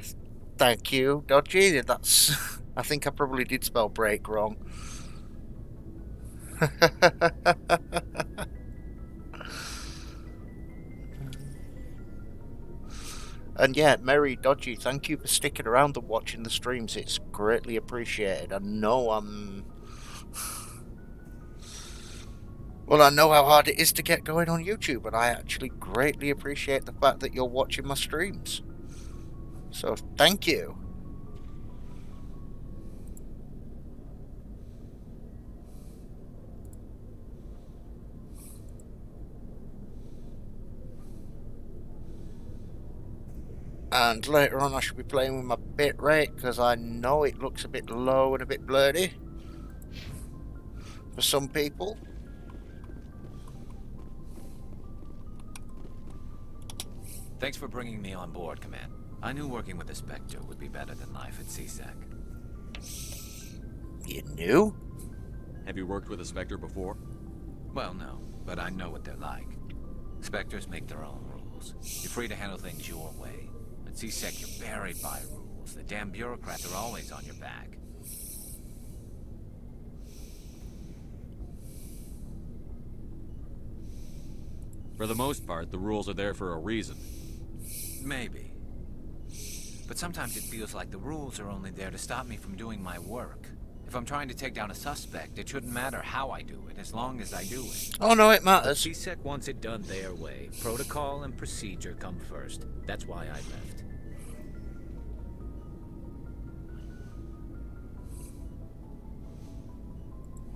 Thank you, Dodgy. That's... I think I probably did spell break wrong. And yeah, Merry Dodgy, thank you for sticking around and watching the streams. It's greatly appreciated. I know Well, I know how hard it is to get going on YouTube, and I actually greatly appreciate the fact that you're watching my streams. So, thank you. And later on I should be playing with my bitrate, because I know it looks a bit low and a bit blurry for some people. Thanks for bringing me on board, Command. I knew working with the Spectre would be better than life at CSEC. You knew? Have you worked with a Spectre before? Well, no, but I know what they're like. Spectres make their own rules. You're free to handle things your way. At CSEC, you're buried by rules. The damn bureaucrats are always on your back. For the most part, the rules are there for a reason. Maybe. But sometimes it feels like the rules are only there to stop me from doing my work. If I'm trying to take down a suspect, it shouldn't matter how I do it, as long as I do it. Oh no, it matters. But CSEC wants it done their way. Protocol and procedure come first. That's why I left.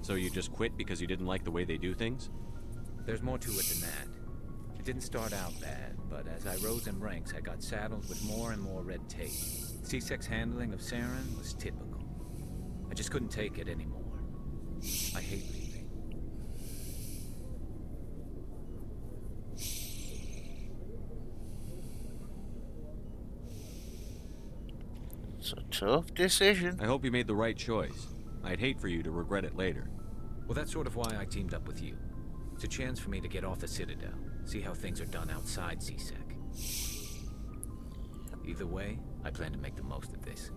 So you just quit because you didn't like the way they do things? There's more to it than that. It didn't start out bad, but as I rose in ranks, I got saddled with more and more red tape. CSEC's handling of Saren was typical. I just couldn't take it anymore. I hate leaving. It's a tough decision. I hope you made the right choice. I'd hate for you to regret it later. Well, that's sort of why I teamed up with you. It's a chance for me to get off the Citadel, see how things are done outside CSEC. Either way, I plan to make the most of this.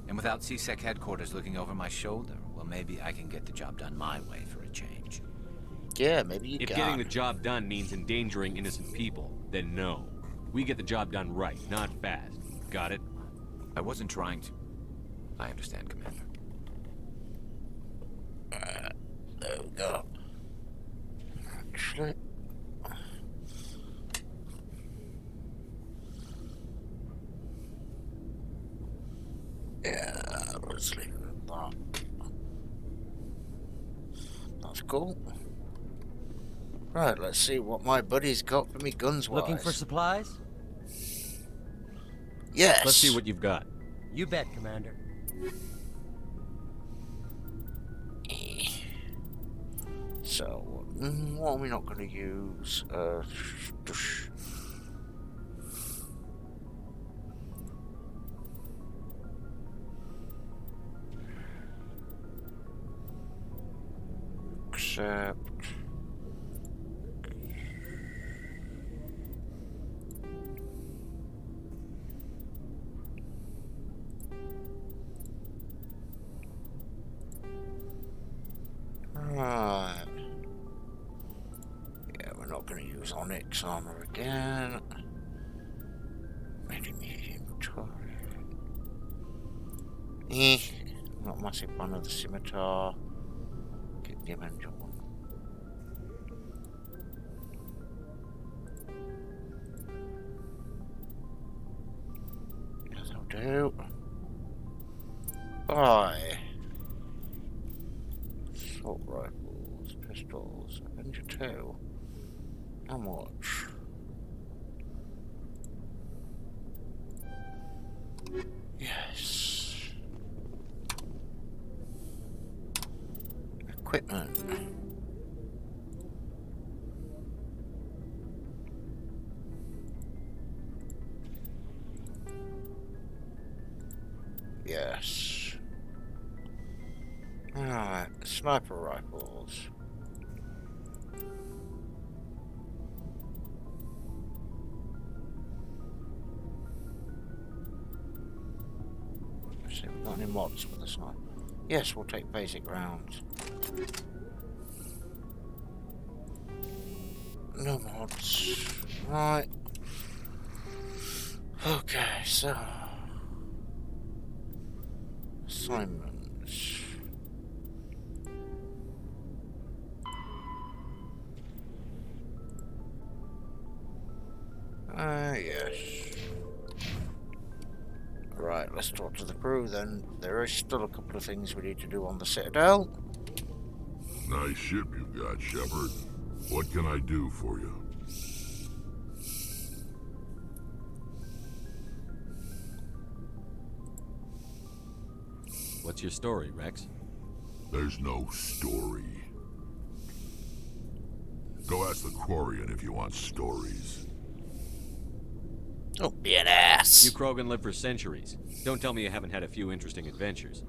And without CSEC headquarters looking over my shoulder, well, maybe I can get the job done my way for a change. Yeah, maybe you can. If getting the job done means endangering innocent people, then no. We get the job done right, not fast. Got it? I wasn't trying to... I understand, Commander. There we go. Actually... Yeah, let's leave it at that. That's cool. Right, let's see what my buddy's got for me guns-wise. Looking for supplies? Yes. Let's see what you've got. You bet, Commander. So, what are we not going to use? Except... Right. Yeah, we're not going to use Onyx armor again. Medium inventory. Not massive fan of the scimitar. Get the Avenger one. Yes, I'll do. Bye. Assault rifles, pistols, Avenger 2. How much? Yes. Equipment. Yes. Alright, sniper rifles. see if we've got any mods for this one. Yes, we'll take basic rounds. No mods. Right. Okay, so assignments. Yes. Right, let's talk to the crew then. There is still a couple of things we need to do on the Citadel. Nice ship you've got, Shepard. What can I do for you? What's your story, Rex? There's no story. Go ask the Quarian if you want stories. Don't be an ass. You Krogan live for centuries. Don't tell me you haven't had a few interesting adventures.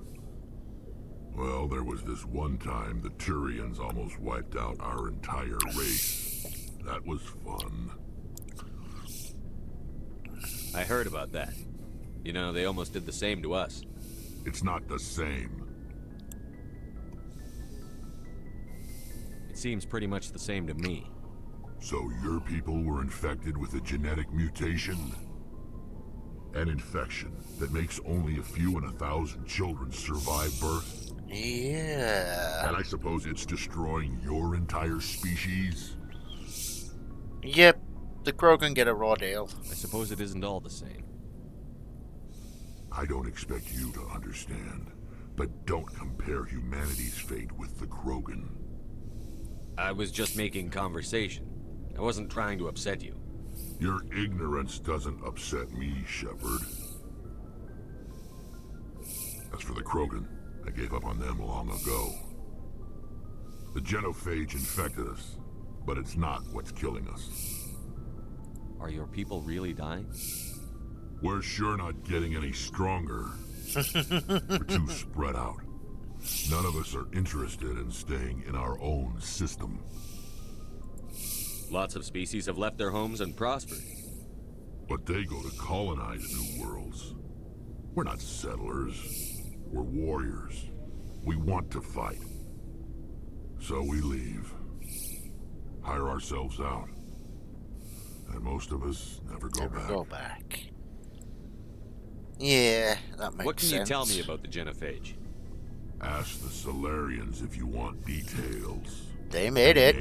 Well, there was this one time the Turians almost wiped out our entire race. That was fun. I heard about that. You know, they almost did the same to us. It's not the same. It seems pretty much the same to me. So your people were infected with a genetic mutation? An infection that makes only a few in 1,000 children survive birth? Yeah. And I suppose it's destroying your entire species? Yep, the Krogan get a raw deal. I suppose it isn't all the same. I don't expect you to understand, but don't compare humanity's fate with the Krogan. I was just making conversation. I wasn't trying to upset you. Your ignorance doesn't upset me, Shepard. As for the Krogan, I gave up on them long ago. The genophage infected us, but it's not what's killing us. Are your people really dying? We're sure not getting any stronger. We're too spread out. None of us are interested in staying in our own system. Lots of species have left their homes and prospered. But they go to colonize new worlds. We're not settlers. We're warriors. We want to fight. So we leave. Hire ourselves out. And most of us never go back. Yeah, that makes sense. What can you tell me about the genophage? Ask the Solarians if you want details. They made it.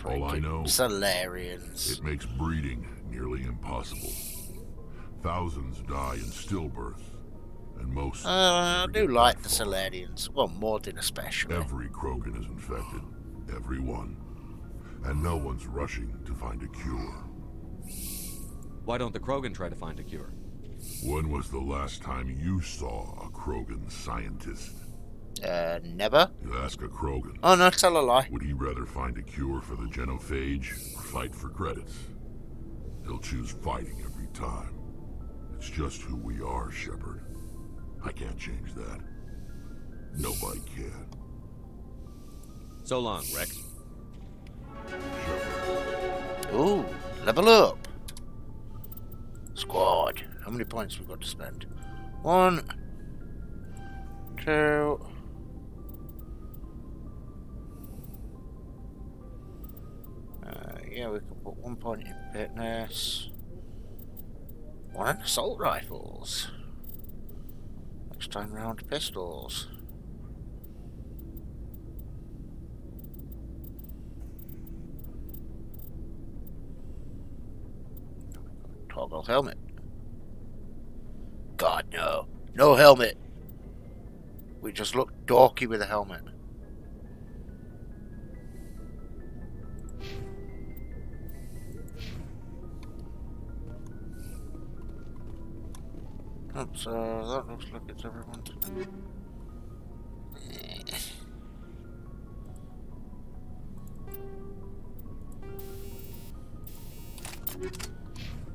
All I know, Solarians. It makes breeding nearly impossible. Thousands die in stillbirth, and most... I do like the Solarians. Well, more than especially. Every Krogan is infected. Every one. And no one's rushing to find a cure. Why don't the Krogan try to find a cure? When was the last time you saw a Krogan scientist? Never. You ask a Krogan. Oh, no, tell a lie. Would he rather find a cure for the genophage or fight for credits? He'll choose fighting every time. It's just who we are, Shepard. I can't change that. Nobody can. So long, Rex. Ooh, level up. Squad. How many points we got to spend? 1, 2. Yeah, we can put 1 point in fitness. 1 in assault rifles. Next time round, pistols. Toggle helmet. God, no. No helmet. We just look dorky with a helmet. That looks like it's everyone today.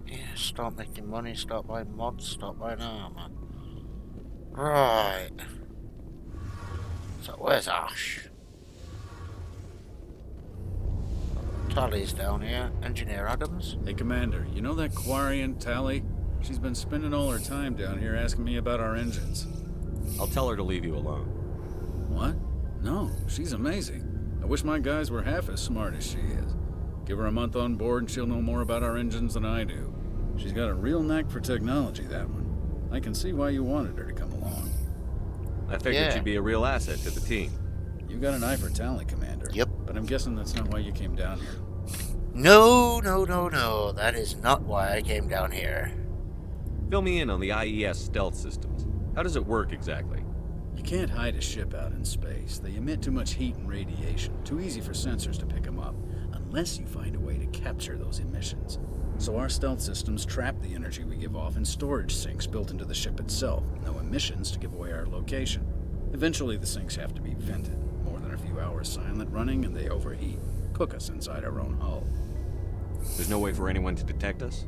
Yeah, start making money, start buying mods, start buying armor. Right. So where's Ash? Tally's down here. Engineer Adams. Hey, Commander, you know that Quarian Tally? She's been spending all her time down here asking me about our engines. I'll tell her to leave you alone. What? No, she's amazing. I wish my guys were half as smart as she is. Give her a month on board and she'll know more about our engines than I do. She's got a real knack for technology, that one. I can see why you wanted her to come along. I figured she'd be a real asset to the team. You got an eye for talent, Commander. Yep. But I'm guessing that's not why you came down here. No. That is not why I came down here. Fill me in on the IES stealth systems. How does it work exactly? You can't hide a ship out in space. They emit too much heat and radiation. Too easy for sensors to pick them up, unless you find a way to capture those emissions. So our stealth systems trap the energy we give off in storage sinks built into the ship itself. No emissions to give away our location. Eventually the sinks have to be vented. More than a few hours silent running and they overheat. Cook us inside our own hull. There's no way for anyone to detect us?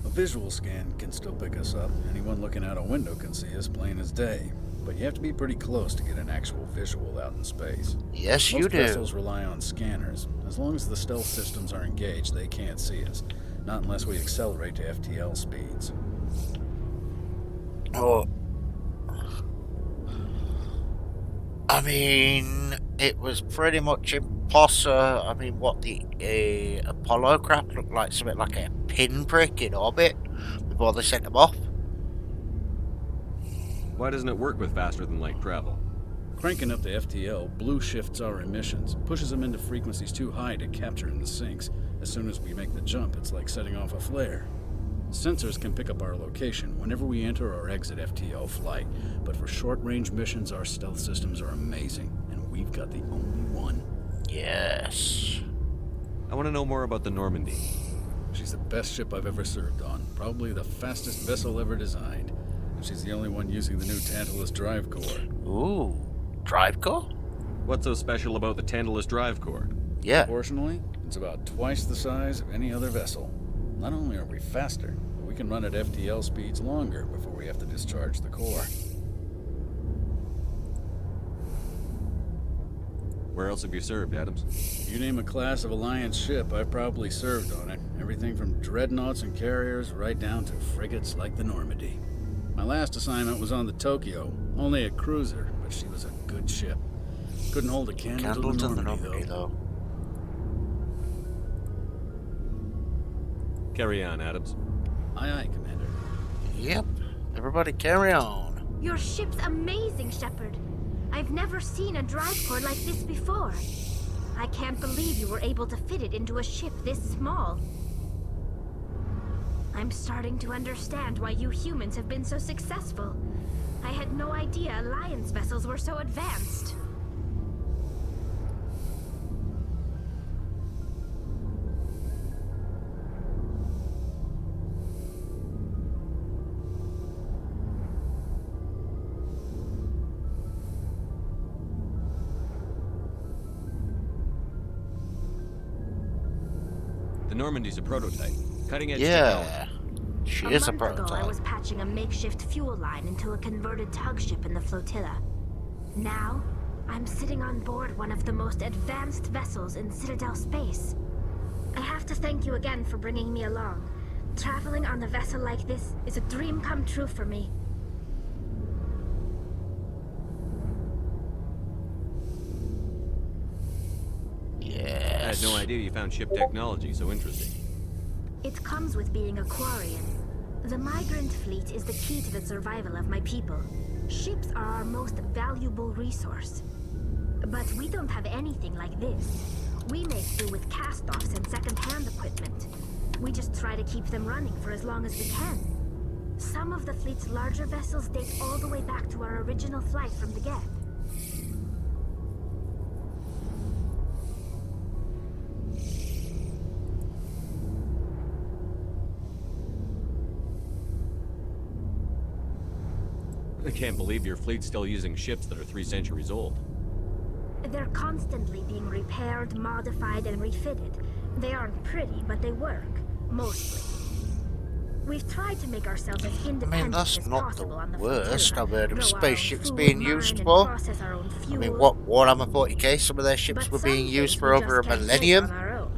A visual scan can still pick us up. Anyone looking out a window can see us plain as day. But you have to be pretty close to get an actual visual out in space. Yes, you do. Most vessels rely on scanners. As long as the stealth systems are engaged, they can't see us. Not unless we accelerate to FTL speeds. Oh. I mean, it was pretty much impossible. I mean, what the Apollo craft looked like, something like a pinprick in orbit before they sent them off. Why doesn't it work with faster than light travel? Cranking up the FTL blue shifts our emissions, pushes them into frequencies too high to capture in the sinks. As soon as we make the jump, it's like setting off a flare. Sensors can pick up our location whenever we enter or exit FTL flight, but for short-range missions, our stealth systems are amazing, and we've got the only one. Yes. I want to know more about the Normandy. She's the best ship I've ever served on, probably the fastest vessel ever designed. And she's the only one using the new Tantalus drive core. Ooh, drive core? What's so special about the Tantalus drive core? Yeah. Proportionally, it's about twice the size of any other vessel. Not only are we faster, but we can run at FTL speeds longer before we have to discharge the core. Where else have you served, Adams? You name a class of Alliance ship, I've probably served on it. Everything from dreadnoughts and carriers right down to frigates like the Normandy. My last assignment was on the Tokyo, only a cruiser, but she was a good ship. Couldn't hold a candle to the Normandy, though. Carry on, Adams. Aye, aye, Commander. Yep. Everybody carry on. Your ship's amazing, Shepard. I've never seen a drive core like this before. I can't believe you were able to fit it into a ship this small. I'm starting to understand why you humans have been so successful. I had no idea Alliance vessels were so advanced. The Normandy's a prototype. Cutting edge technology. She is a month prototype. ago, I was patching a makeshift fuel line into a converted tug ship in the flotilla. Now, I'm sitting on board one of the most advanced vessels in Citadel space. I have to thank you again for bringing me along. Traveling on a vessel like this is a dream come true for me. I had no idea you found ship technology so interesting. It comes with being a Quarian. The migrant fleet is the key to the survival of my people. Ships are our most valuable resource. But we don't have anything like this. We make do with cast-offs and second-hand equipment. We just try to keep them running for as long as we can. Some of the fleet's larger vessels date all the way back to our original flight from the Geth. I can't believe your fleet's still using ships that are 3 centuries old. They're constantly being repaired, modified, and refitted. They aren't pretty, but they work. Mostly. We've tried to make ourselves as independent as possible on the Worst I've heard of grow our own spaceships food, being mine, used and for. process our own I fuel. mean, what, Warhammer 40k, some of their ships But were some being used things for we over a just can't make millennium? on our own.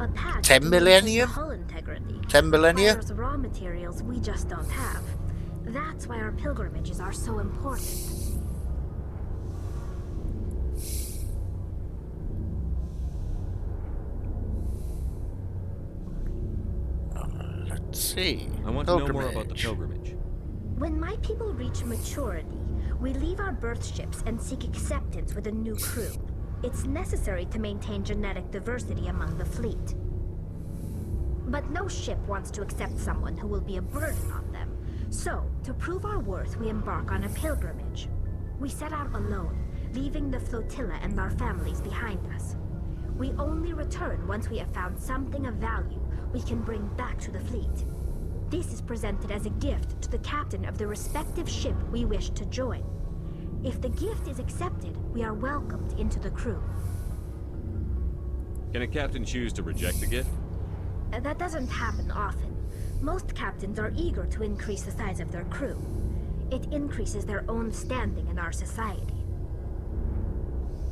A patch 10 can millennium? maintain the hull integrity. 10 millennia? requires raw materials we just don't have. That's why our pilgrimages are so important. Let's see. I want to know more about the pilgrimage. When my people reach maturity, we leave our birth ships and seek acceptance with a new crew. It's necessary to maintain genetic diversity among the fleet. But no ship wants to accept someone who will be a burden on them. So, to prove our worth, we embark on a pilgrimage. We set out alone, leaving the flotilla and our families behind us. We only return once we have found something of value we can bring back to the fleet. This is presented as a gift to the captain of the respective ship we wish to join. If the gift is accepted, we are welcomed into the crew. Can a captain choose to reject the gift? That doesn't happen often. Most captains are eager to increase the size of their crew. It increases their own standing in our society.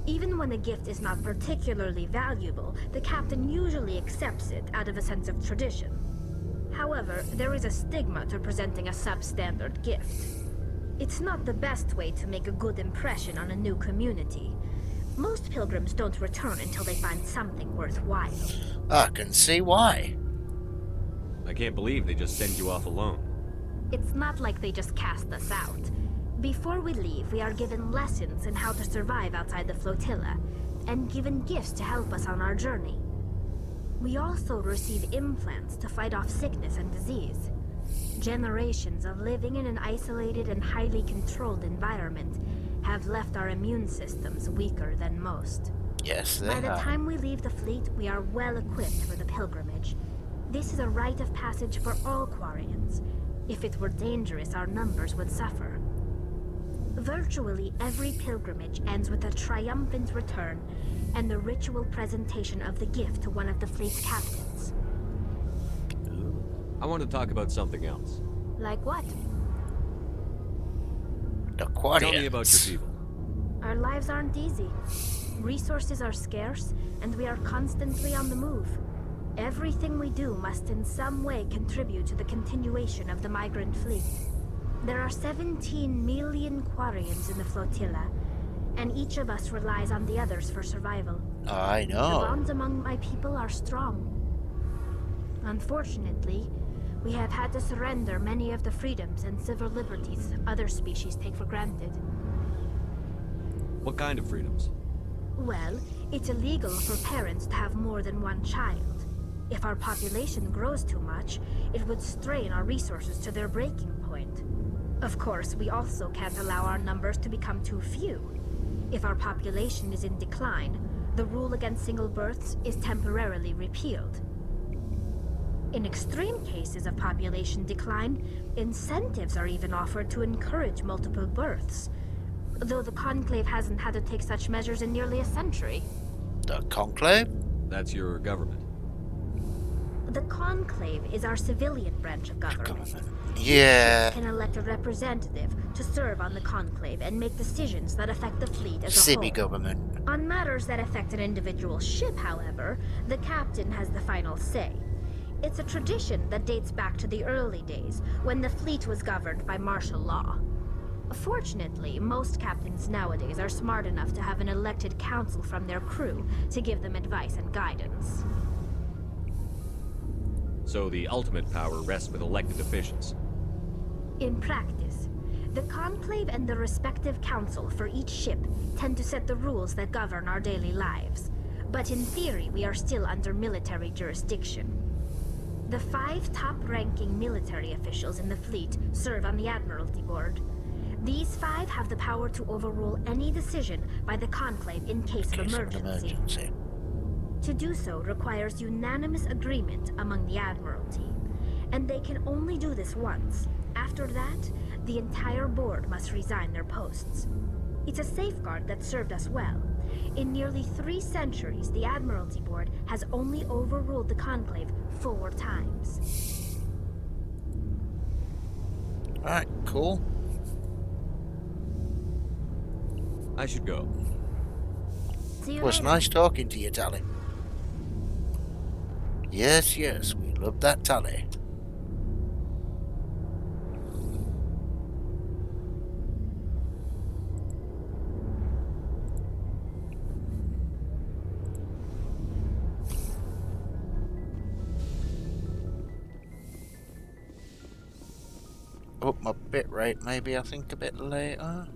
Even when a gift is not particularly valuable, the captain usually accepts it out of a sense of tradition. However, there is a stigma to presenting a substandard gift. It's not the best way to make a good impression on a new community. Most pilgrims don't return until they find something worthwhile. I can see why. I can't believe they just send you off alone. It's not like they just cast us out. Before we leave, we are given lessons in how to survive outside the flotilla, and given gifts to help us on our journey. We also receive implants to fight off sickness and disease. Generations of living in an isolated and highly controlled environment have left our immune systems weaker than most. Yes, they By the have. time we leave the fleet, we are well equipped for the pilgrimage. This is a rite of passage for all Quarians. If it were dangerous, our numbers would suffer. Virtually every pilgrimage ends with a triumphant return and the ritual presentation of the gift to one of the fleet's captains. I want to talk about something else. Like what? The Tell me about your people. Our lives aren't easy. Resources are scarce, and we are constantly on the move. Everything we do must in some way contribute to the continuation of the migrant fleet. There are 17 million Quarians in the flotilla, and each of us relies on the others for survival. I The know. bonds among my people are strong. Unfortunately, we have had to surrender many of the freedoms and civil liberties other species take for granted. What kind of freedoms? Well, it's illegal for parents to have more than one child. If our population grows too much, it would strain our resources to their breaking point. Of course, we also can't allow our numbers to become too few. If our population is in decline, the rule against single births is temporarily repealed. In extreme cases of population decline, incentives are even offered to encourage multiple births, though the Conclave hasn't had to take such measures in nearly a century. The Conclave? That's your government. The Conclave is our civilian branch of government. Yeah. We can elect a representative to serve on the Conclave and make decisions that affect the fleet as a whole. Semi-government. On matters that affect an individual ship, however, the captain has the final say. It's a tradition that dates back to the early days, when the fleet was governed by martial law. Fortunately, most captains nowadays are smart enough to have an elected council from their crew to give them advice and guidance. So the ultimate power rests with elected officials. In practice, the Conclave and the respective council for each ship tend to set the rules that govern our daily lives. But in theory, we are still under military jurisdiction. The 5 top-ranking military officials in the fleet serve on the Admiralty Board. These 5 have the power to overrule any decision by the Conclave in case of emergency. To do so requires unanimous agreement among the Admiralty, and they can only do this once. After that, the entire board must resign their posts. It's a safeguard that served us well. In nearly 3 centuries, the Admiralty Board has only overruled the Conclave 4 times. Alright, cool. I should go. See you It was later. nice talking to you, darling. Yes, yes, we Fill up that tally. Up my bit rate, maybe I think a bit later.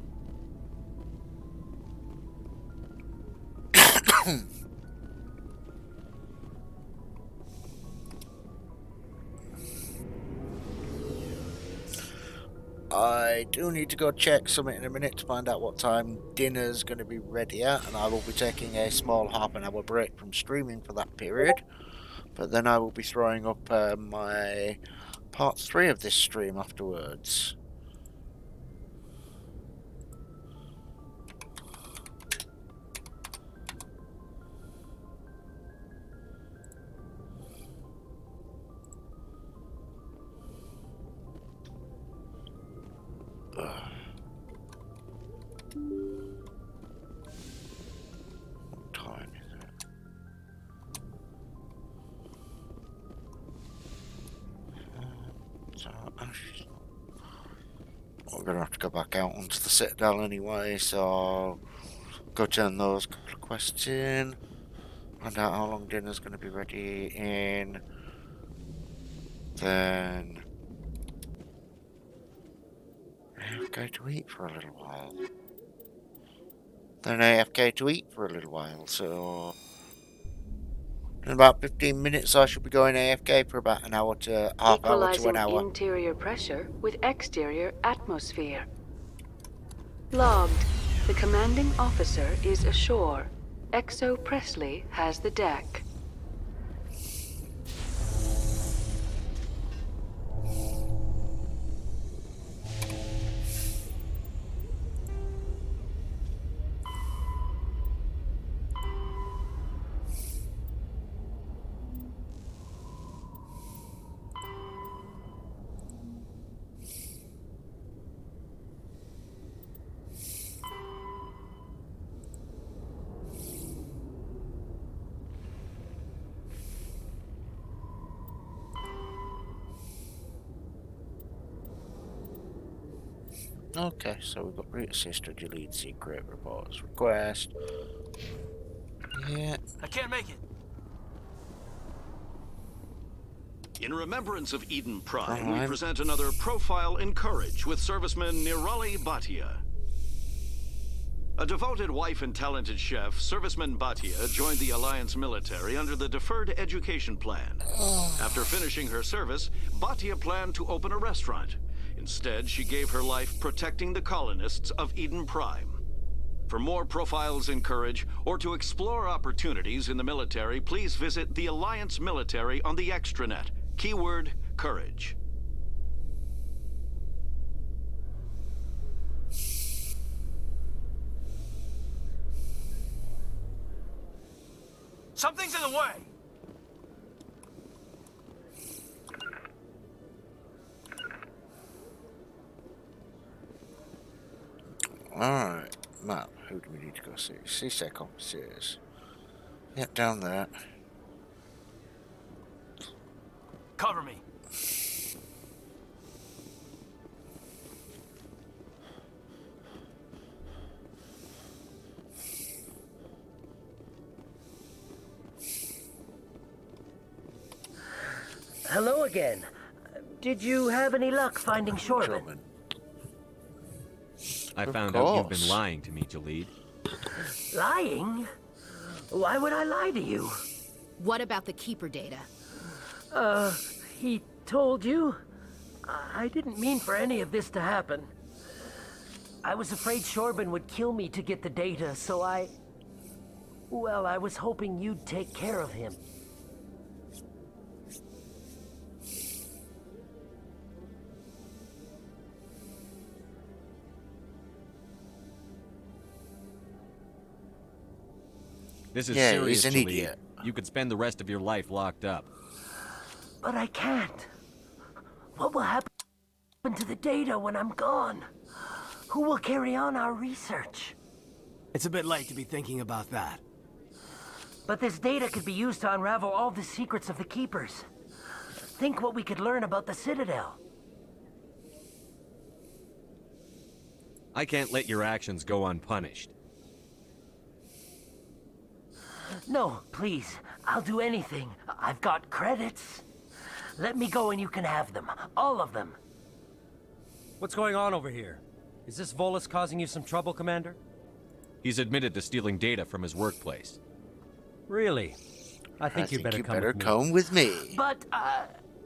I do need to go check something in a minute to find out what time dinner's going to be ready at, and I will be taking a small half-an-hour break from streaming for that period. But then I will be throwing up my part 3 of this stream afterwards. What time is it? So we're going to have to go back out onto the Citadel anyway, so go turn those couple of quests in. Find out how long dinner's going to be ready in. Then AFK to eat for a little while. Then AFK to eat for a little while, so in about 15 minutes I should be going AFK for about an hour to half hour to an hour. Interior pressure with exterior atmosphere. Logged. The commanding officer is ashore. Exo Presley has the deck. Okay, so we've got root sister, delete secret, reports, request. Yeah. I can't make it. In remembrance of Eden Prime, we present another profile in courage with serviceman Nirali Bhatia. A devoted wife and talented chef, serviceman Bhatia joined the Alliance military under the Deferred Education Plan. After finishing her service, Bhatia planned to open a restaurant. Instead, she gave her life protecting the colonists of Eden Prime. For more profiles in courage, or to explore opportunities in the military, please visit the Alliance military on the extranet. Keyword, courage. Something's in the way. Alright, map. Who do we need to go see? CSEC officers. Yep, down there. Cover me. Hello again. Did you have any luck finding Shorbin? I found out you've been lying to me, Jalid. Lying? Why would I lie to you? What about the Keeper data? He told you? I didn't mean for any of this to happen. I was afraid Shorbin would kill me to get the data, so well, I was hoping you'd take care of him. This is Yeah, serious, he's an Jalid. idiot. You could spend the rest of your life locked up. But I can't. What will happen to the data when I'm gone? Who will carry on our research? It's a bit late to be thinking about that. But this data could be used to unravel all the secrets of the Keepers. Think what we could learn about the Citadel. I can't let your actions go unpunished. No, please. I'll do anything. I've got credits. Let me go and you can have them. All of them. What's going on over here? Is this Volus causing you some trouble, Commander? He's admitted to stealing data from his workplace. Really? I think you better come with me. But,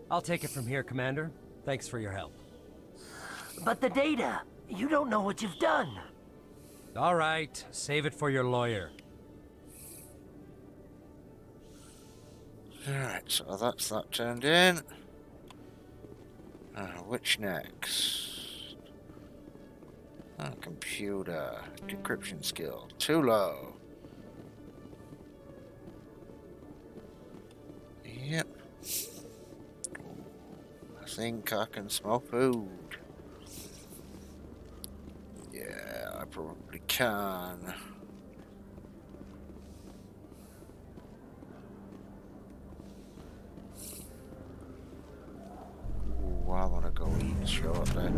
I'll take it from here, Commander. Thanks for your help. But the data, you don't know what you've done. All right, save it for your lawyer. Alright, so that's that turned in. Which next? Computer. Decryption skill. Too low. Yep. I think I can smell food. Yeah, I probably can. Ooh, I want to go eat shortly.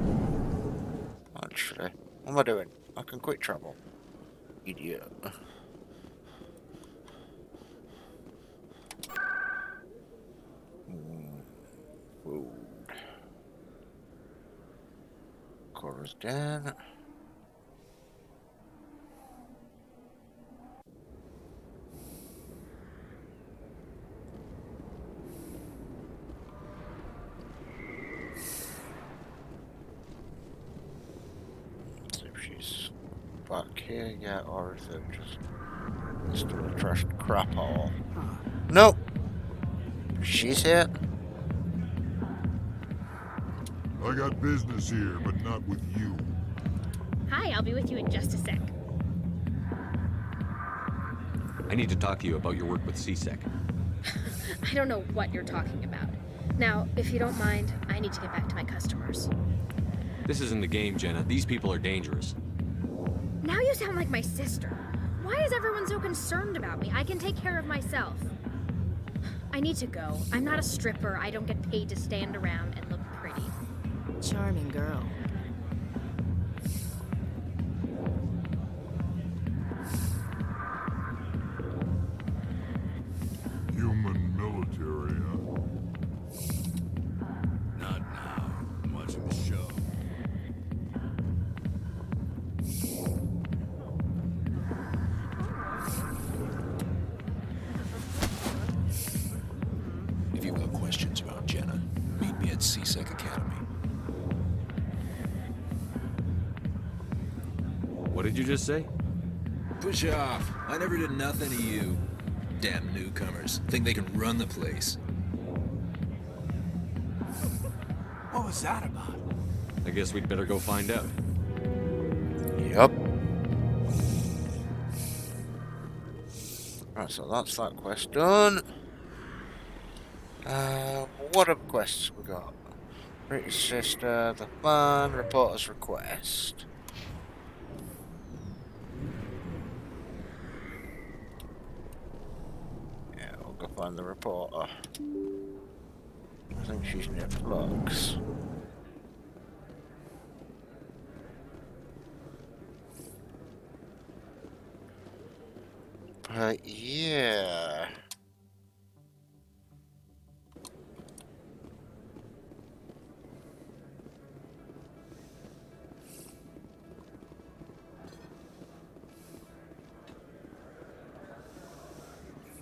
Actually, what am I doing? I can quick travel. Idiot. Food. Quarters down. See if she's back here yet, or is it just still a trashed crap hole? Nope. She's here. I got business here, but not with you. Hi, I'll be with you in just a sec. I need to talk to you about your work with CSEC. I don't know what you're talking about. Now, if you don't mind, I need to get back to my customers. This isn't the game, Jenna. These people are dangerous. Now you sound like my sister. Why is everyone so concerned about me? I can take care of myself. I need to go. I'm not a stripper. I don't get paid to stand around and look pretty. Charming girl. Human military, huh? Not now. I'm watching the show. If you've got questions about Jenna, meet me at CSEC Academy. What did you just say? Push off. I never did nothing to you. Damn newcomers. Think they can run the place. What was that about? I guess we'd better go find out. Yep. Right, so that's that quest done. What other quests we got? British sister, the fan, reporter's request. Yeah, we'll go find the reporter. I think she's near Flux. Yeah.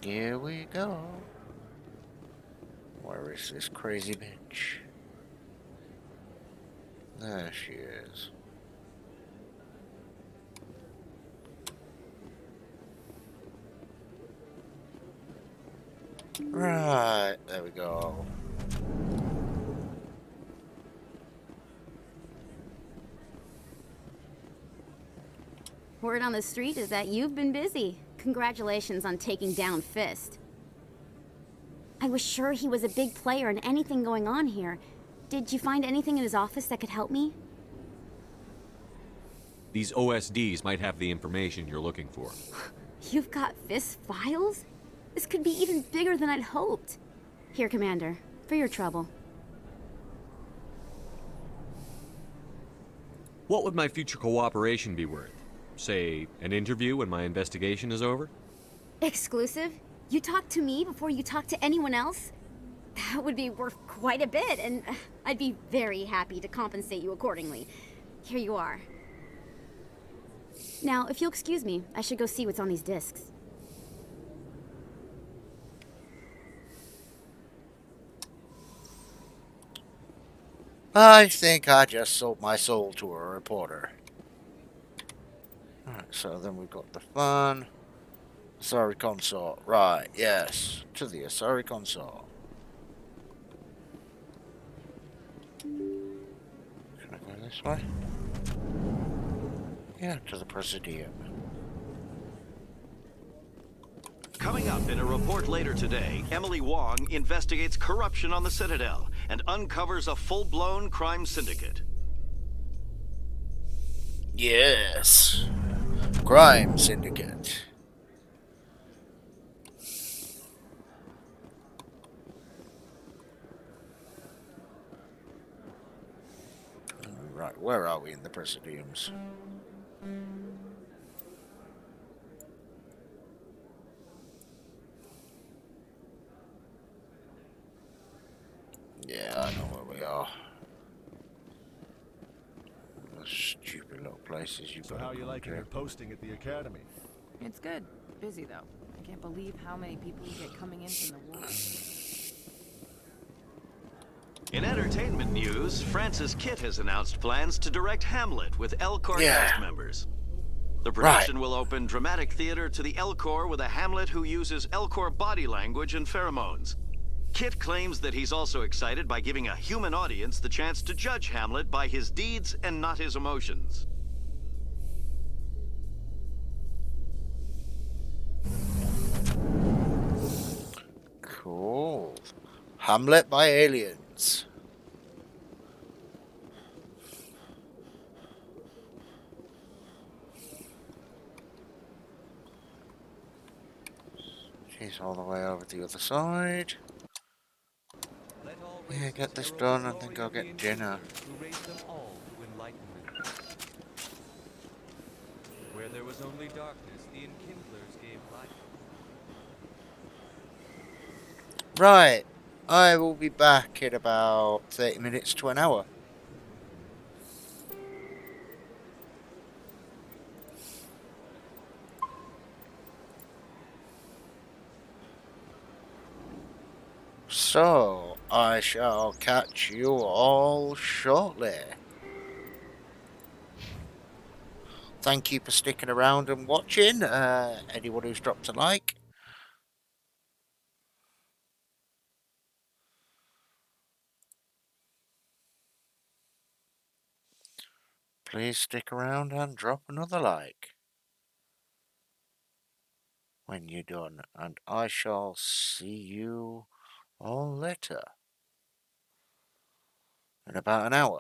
Here we go. Where is this crazy bitch? There she is. Right, there we go. Word on the street is that you've been busy. Congratulations on taking down Fist. I was sure he was a big player in anything going on here. Did you find anything in his office that could help me? These OSDs might have the information you're looking for. You've got Fist files? This could be even bigger than I'd hoped. Here, Commander. for your trouble. What would my future cooperation be worth? Say, an interview when my investigation is over? Exclusive? You talk to me before you talk to anyone else? That would be worth quite a bit, and I'd be very happy to compensate you accordingly. Here you are. Now, if you'll excuse me, I should go see what's on these discs. I think I just sold my soul to a reporter. Alright, so then we've got the fun. Asari consort. Right, yes. To the Asari consort. Can I go this way? Yeah, to the Presidium. Coming up in a report later today, Emily Wong investigates corruption on the Citadel and uncovers a full-blown crime syndicate. Yes. Crime syndicate. Right, where are we in the Presidiums? Yeah, I know where we are. Those stupid little places you So gotta how you go liking to. your posting at the academy? It's good. Busy, though. I can't believe how many people we get coming in from the war. In entertainment news, Francis Kitt has announced plans to direct Hamlet with Elcor cast members. The production will open dramatic theater to the Elcor with a Hamlet who uses Elcor body language and pheromones. Kitt claims that he's also excited by giving a human audience the chance to judge Hamlet by his deeds and not his emotions. Cool. Hamlet by aliens. She's all the way over the other side. Yeah, get this done and then go get dinner. Who raised them all to enlightenment. Where there was only darkness, the enkindlers gave light. Right. I will be back in about 30 minutes to an hour. So, I shall catch you all shortly. Thank you for sticking around and watching. Anyone who's dropped a like. Please stick around and drop another like when you're done. And I shall see you all later. In about an hour.